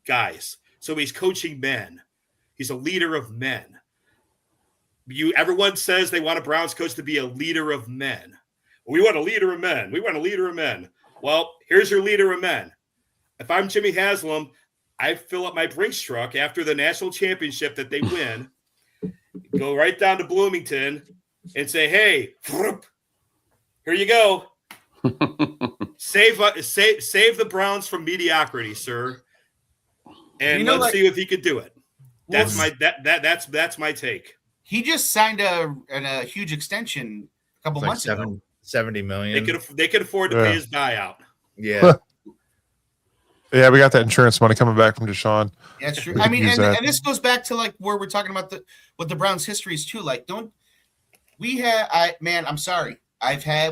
guys. So he's coaching men. He's a leader of men. Everyone says they want a Browns coach to be a leader of men. We want a leader of men. We want a leader of men. Well, here's your leader of men. If I'm Jimmy Haslam, I fill up my Brinks truck after the national championship that they win, go right down to Bloomington and say, hey, here you go. Save the Browns from mediocrity, sir. And let's see if he could do it. That's my take. He just signed a huge extension a couple months ago. 70 million. They could afford to pay his buyout. Yeah. Yeah, we got that insurance money coming back from Deshaun. That's true. I mean, and this goes back to like where we're talking about what the Browns' history is too. Like, I'm sorry.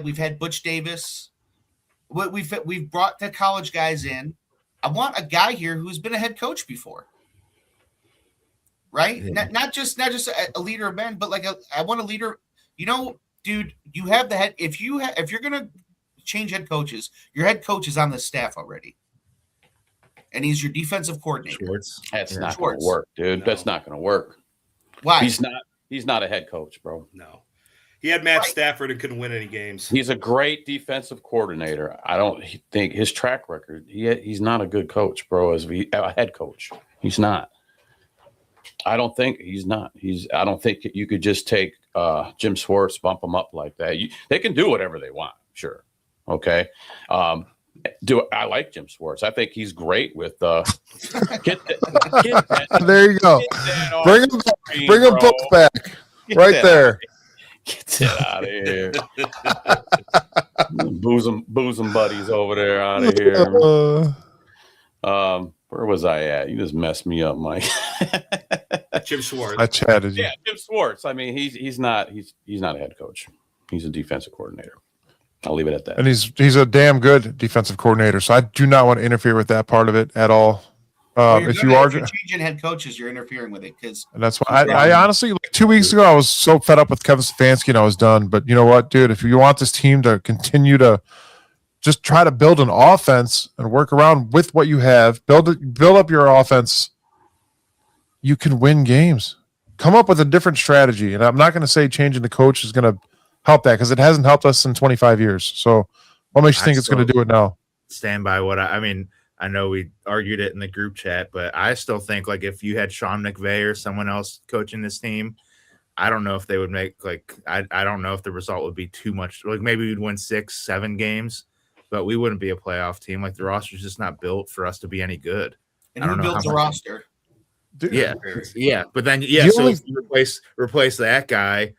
We've had Butch Davis. We've brought the college guys in. I want a guy here who's been a head coach before. Right? Yeah. Not just a leader of men, but like I want a leader. Dude, you have the head. If you're gonna change head coaches, your head coach is on the staff already, and he's your defensive coordinator. Schwartz. That's not going to work, dude. No. That's not going to work. Why? He's not a head coach, bro. No, he had Matt Stafford and couldn't win any games. He's a great defensive coordinator. I don't think his track record. He's not a good coach, bro. As a head coach, he's not. I don't think he's not. I don't think you could just take Jim Schwartz, bump him up like that. They can do whatever they want, sure. Okay. I like Jim Schwartz. I think he's great with there you go. Bring him books back. Right there. Get that out of here. boozum buddies over there out of here. Where was I at? You just messed me up, Mike. Jim Schwartz. I chatted you. Yeah, Jim Schwartz. I mean, he's not a head coach. He's a defensive coordinator. I'll leave it at that. And he's a damn good defensive coordinator. So I do not want to interfere with that part of it at all. If you're changing head coaches, you're interfering with it and that's why I honestly, like 2 weeks ago, I was so fed up with Kevin Stefanski and I was done. But you know what, dude? If you want this team to continue to just try to build an offense and work around with what you have, build up your offense, you can win games. Come up with a different strategy. And I'm not going to say changing the coach is going to help that because it hasn't helped us in 25 years. So what makes you think it's going to do it now? Stand by what I mean. I know we argued it in the group chat, but I still think like if you had Sean McVay or someone else coaching this team, I don't know if they would make like I don't know if the result would be too much. Like maybe we'd win 6-7 games, but we wouldn't be a playoff team. Like the roster's just not built for us to be any good. And who built the roster? Dude, yeah. But then so if you replace that guy,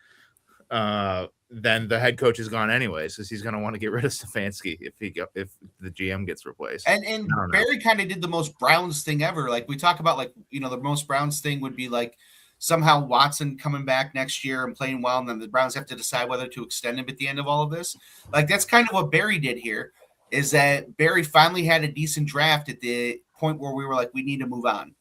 then the head coach is gone anyways because he's going to want to get rid of Stefanski if the GM gets replaced. And Barry kind of did the most Browns thing ever. Like we talk about, like, you know, the most Browns thing would be like somehow Watson coming back next year and playing well, and then the Browns have to decide whether to extend him at the end of all of this. Like that's kind of what Barry did here. Is that Barry finally had a decent draft at the point where we were like, we need to move on.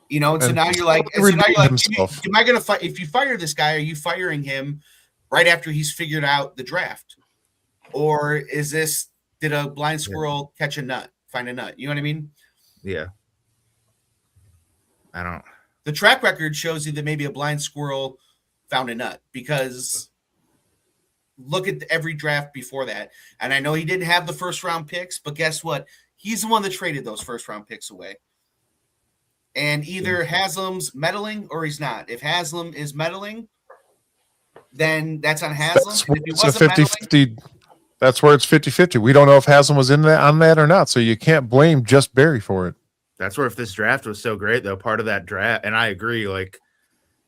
You know, and so now you're like, am I going to fight? If you fire this guy, are you firing him right after he's figured out the draft? Or is this, did a blind squirrel catch a nut, find a nut? You know what I mean? Yeah. I don't. The track record shows you that maybe a blind squirrel found a nut because look at every draft before that. And I know he didn't have the first round picks, but guess what? He's the one that traded those first round picks away. And either Haslam's meddling or he's not. If Haslam is meddling, then that's on Haslam. It's a 50-50. That's where it's 50-50. We don't know if Haslam was in that on that or not. So you can't blame just Barry for it. That's where if this draft was so great, though, part of that draft, and I agree, like,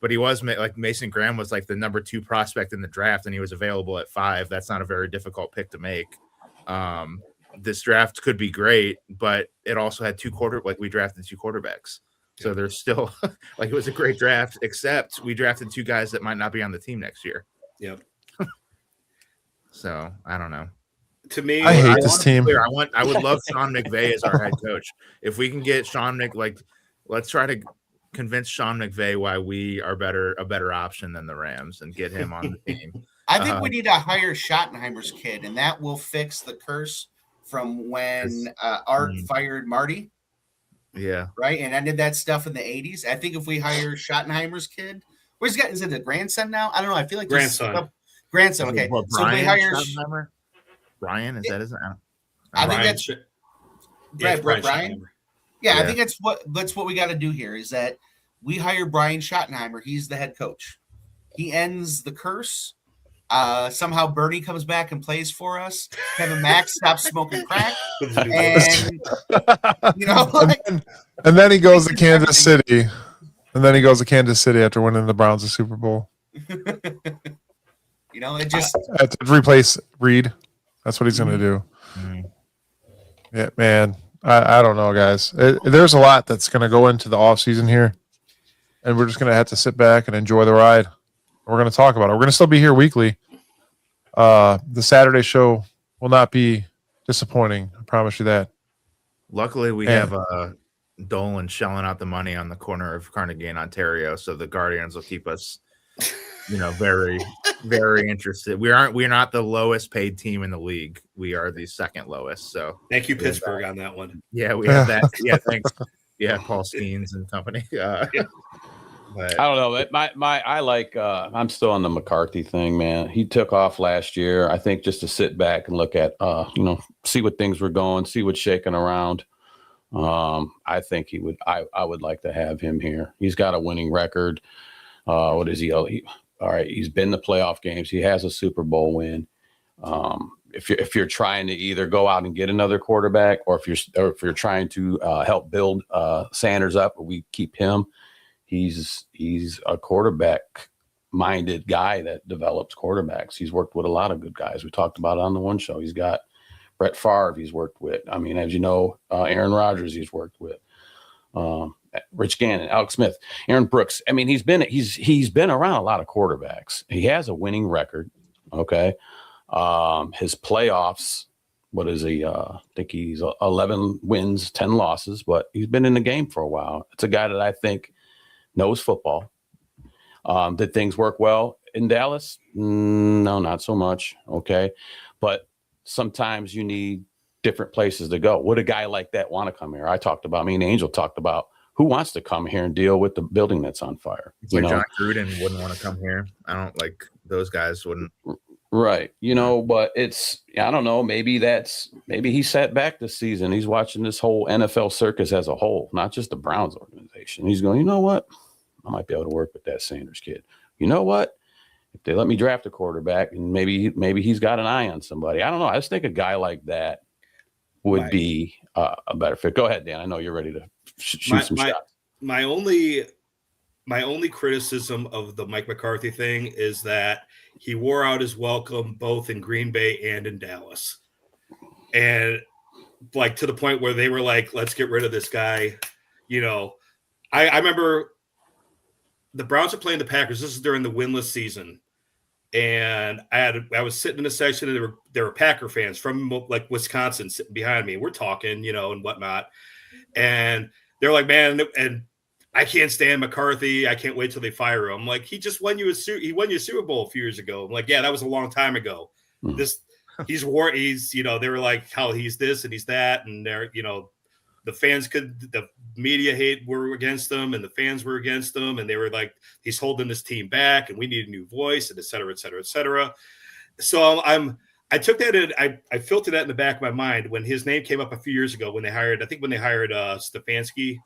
but he was like Mason Graham was like the number 2 prospect in the draft, and he was available at 5. That's not a very difficult pick to make. This draft could be great, but it also had we drafted 2 quarterbacks. So there's still like it was a great draft, except we drafted 2 guys that might not be on the team next year. Yep. So I don't know. To me, I hate this team. I would love Sean McVay as our head coach. If we can get Sean let's try to convince Sean McVay why we are a better option than the Rams and get him on the team. I think we need to hire Schottenheimer's kid, and that will fix the curse from when Art fired Marty. Yeah. Right. And I did that stuff in the 80s. I think if we hire Schottenheimer's kid, where's he got? Is it a grandson now? I don't know. I feel like grandson. Grandson. Okay. Well, so we hire Brian. Is that his name? I think that's Brian. Yeah, I think that's what we got to do here is that we hire Brian Schottenheimer. He's the head coach. He ends the curse. Somehow Bernie comes back and plays for us. Kevin Max stops smoking crack, and you know, and then he goes to Kansas City, after winning the Browns the Super Bowl. You know, it just to replace Reed. That's what he's going to do. Mm-hmm. Yeah, man. I don't know, guys. There's a lot that's going to go into the offseason here, and we're just going to have to sit back and enjoy the ride. We're going to talk about it. We're going to still be here weekly. The Saturday show will not be disappointing. I promise you that. Luckily, we have Dolan shelling out the money on the corner of Carnegie and Ontario, so the Guardians will keep us, very, very interested. We're not the lowest paid team in the league. We are the second lowest. So thank you, Pittsburgh, on that one. Yeah, we have that. Yeah, thanks. Yeah, Paul Skeens and company. But I don't know. I'm still on the McCarthy thing, man. He took off last year. I think just to sit back and look at, see what things were going, see what's shaking around. I think he would. I would like to have him here. He's got a winning record. What is he? All right. He's been to playoff games. He has a Super Bowl win. If you're trying to either go out and get another quarterback, or if you're trying to help build Sanders up, or we keep him. He's a quarterback-minded guy that develops quarterbacks. He's worked with a lot of good guys. We talked about it on the one show. He's got Brett Favre he's worked with. I mean, as you know, Aaron Rodgers he's worked with. Rich Gannon, Alex Smith, Aaron Brooks. I mean, he's been around a lot of quarterbacks. He has a winning record. Okay. His playoffs, what is he? I think he's 11 wins, 10 losses, but he's been in the game for a while. It's a guy that I think knows football. Did things work well in Dallas? No, not so much. Okay. But sometimes you need different places to go. Would a guy like that want to come here? Me and Angel talked about who wants to come here and deal with the building that's on fire. It's like John Gruden wouldn't want to come here. I don't like those guys wouldn't. Right. But I don't know. Maybe he sat back this season. He's watching this whole NFL circus as a whole, not just the Browns organization. He's going, you know what? I might be able to work with that Sanders kid. You know what? If they let me draft a quarterback, and maybe he's got an eye on somebody. I don't know. I just think a guy like that would be a better fit. Go ahead, Dan. I know you're ready to shoot some shots. My only criticism of the Mike McCarthy thing is that he wore out his welcome both in Green Bay and in Dallas. And like to the point where they were like, let's get rid of this guy. I remember the Browns were playing the Packers. This is during the winless season. And I was sitting in a section and there were Packer fans from like Wisconsin sitting behind me. We're talking, and whatnot. And they're like, man, and I can't stand McCarthy. I can't wait till they fire him. I'm like, he just won you a Super Bowl a few years ago. I'm like, yeah, that was a long time ago. He's they were like, how he's this and he's that. And they're, the media were against them and the fans were against them. And they were like, he's holding this team back and we need a new voice and et cetera, et cetera, et cetera. So I took that and I filtered that in the back of my mind when his name came up a few years ago when they hired Stefanski.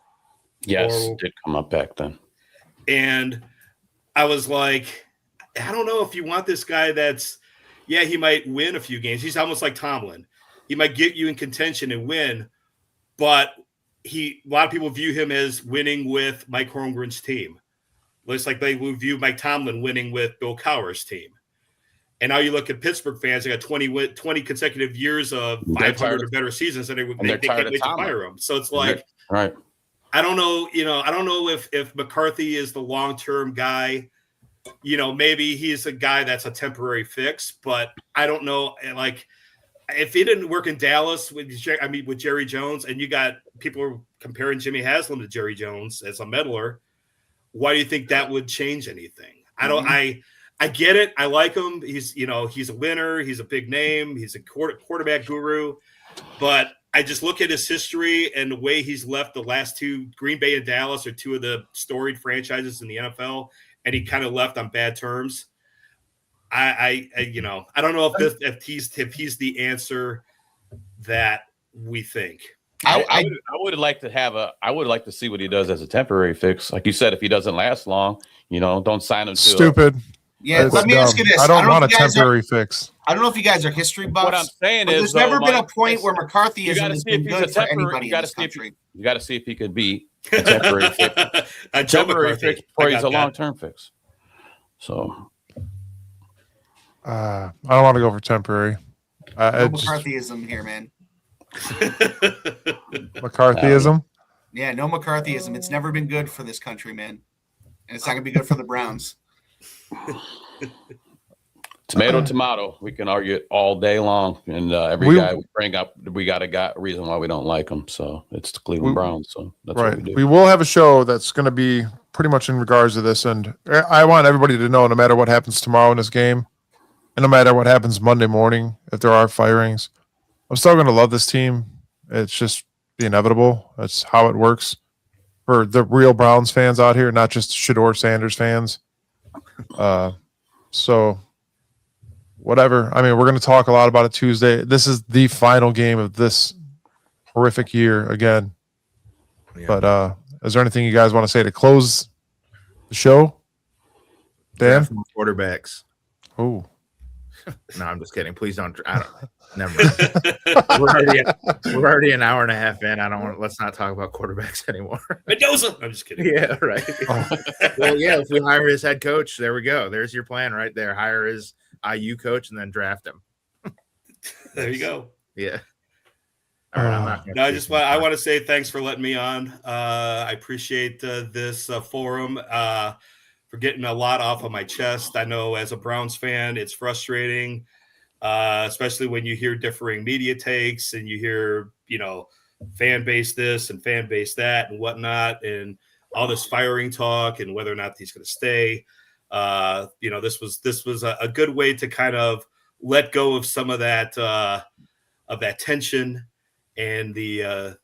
Yes, did come up back then. And I was like, I don't know if you want this guy he might win a few games. He's almost like Tomlin. He might get you in contention and win, but a lot of people view him as winning with Mike Holmgren's team. Looks like they will view Mike Tomlin winning with Bill Cowher's team. And now you look at Pittsburgh fans, they got 20 consecutive years of 500 or better seasons, and they can't wait to fire him. So it's like, right. I don't know, I don't know if McCarthy is the long-term guy. Maybe he's a guy that's a temporary fix, but I don't know. Like, if he didn't work in Dallas with Jerry Jones, and you got people comparing Jimmy Haslam to Jerry Jones as a meddler, why do you think that would change anything? I get it. I like him. He's a winner. He's a big name. He's a quarterback guru, but I just look at his history and the way he's left the last two, Green Bay and Dallas, are two of the storied franchises in the NFL, and he kind of left on bad terms. I don't know if he's the answer that we think. I would like to see what he does as a temporary fix. Like you said, if he doesn't last long, don't sign him to stupid. Yeah, let me ask you this. I don't want a temporary fix. I don't know if you guys are history buffs. What I'm saying is, there's never been a point where McCarthyism has been good for anybody in this country. You got to see if he could be a temporary fix. A temporary fix, or he's a long-term fix. So, I don't want to go for temporary. No McCarthyism here, man. McCarthyism? Yeah, no McCarthyism. It's never been good for this country, man. And it's not going to be good for the Browns. Tomato. We can argue it all day long, and every guy we bring up, we got a reason why we don't like them. So it's the Cleveland Browns. So that's what we do. We will have a show that's going to be pretty much in regards to this, and I want everybody to know, no matter what happens tomorrow in this game, and no matter what happens Monday morning, if there are firings, I'm still going to love this team. It's just the inevitable. That's how it works for the real Browns fans out here, not just Shedeur Sanders fans. So whatever. I mean, we're going to talk a lot about it Tuesday. This is the final game of this horrific year again. Yeah. But is there anything you guys want to say to close the show? Dan? Quarterbacks. Oh. No, I'm just kidding. Please don't. Never mind. We're already an hour and a half in. Let's not talk about quarterbacks anymore. Mendoza. I'm just kidding. Yeah, right. Oh. Well, yeah, if we hire his head coach, there we go. There's your plan right there. Hire his IU coach and then draft him. There you go. Yeah. All right, I want to say thanks for letting me on. I appreciate this forum. For getting a lot off of my chest. I know as a Browns fan, it's frustrating, especially when you hear differing media takes and you hear, fan base this and fan base that and whatnot, and all this firing talk and whether or not he's going to stay. This was a good way to kind of let go of some of that tension and the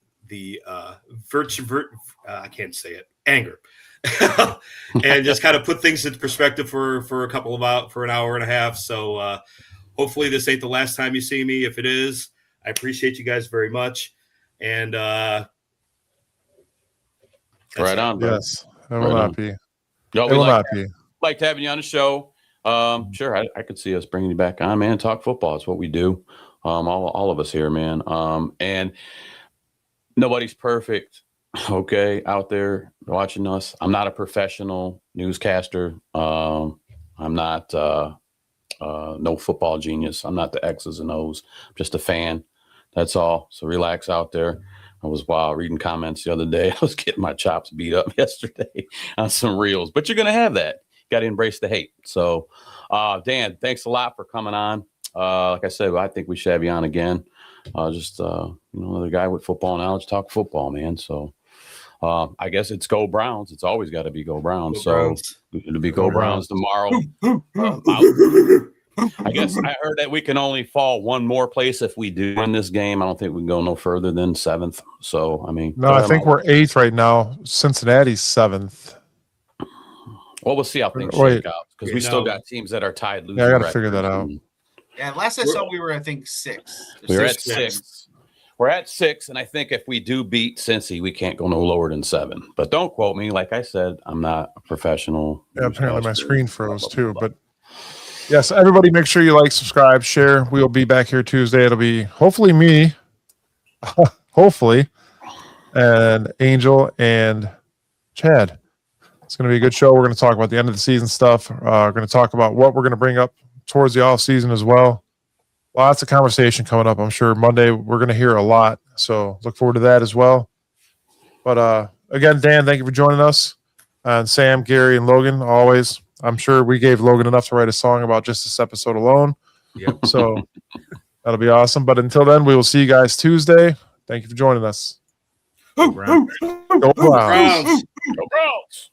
I can't say it, anger. And just kind of put things into perspective for an hour and a half. So hopefully this ain't the last time you see me. If it is, I appreciate you guys very much. And Right on, bro. Yes, it will not be. Yo, It we will like not be. having you on the show. Sure, I could see us bringing you back on, man. Talk football. It's what we do. All of us here, man. And nobody's perfect. Okay, out there watching us. I'm not a professional newscaster. I'm not no football genius. I'm not the X's and O's. I'm just a fan. That's all. So relax out there. I was reading comments the other day. I was getting my chops beat up yesterday on some reels, but you're gonna have that. You got to embrace the hate. So, Dan, thanks a lot for coming on. Like I said, I think we should have you on again. Another guy with football knowledge, talk football, man. So. I guess it's Go Browns. It's always got to be Go Browns. It'll be Go Browns tomorrow. I guess I heard that we can only fall one more place if we do win this game. I don't think we can go no further than 7th. So, I mean. No, I think we're 8th right now. Cincinnati's 7th. Well, we'll see how things shake out because we still got teams that are tied. Yeah, I got to figure that out. Yeah, last I saw, we were, I think, 6. We were at 6. We're at 6, and I think if we do beat Cincy, we can't go no lower than 7. But don't quote me. Like I said, I'm not a professional. Yeah, apparently my screen froze too. But yes, everybody make sure you like, subscribe, share. We'll be back here Tuesday. It'll be hopefully me, hopefully, and Angel and Chad. It's going to be a good show. We're going to talk about the end of the season stuff. We're going to talk about what we're going to bring up towards the off season as well. Lots of conversation coming up. I'm sure Monday we're going to hear a lot. So look forward to that as well. But again, Dan, thank you for joining us. And Sam, Gary, and Logan, always. I'm sure we gave Logan enough to write a song about just this episode alone. Yep. So that'll be awesome. But until then, we will see you guys Tuesday. Thank you for joining us. Browns. Go Browns. Go Browns.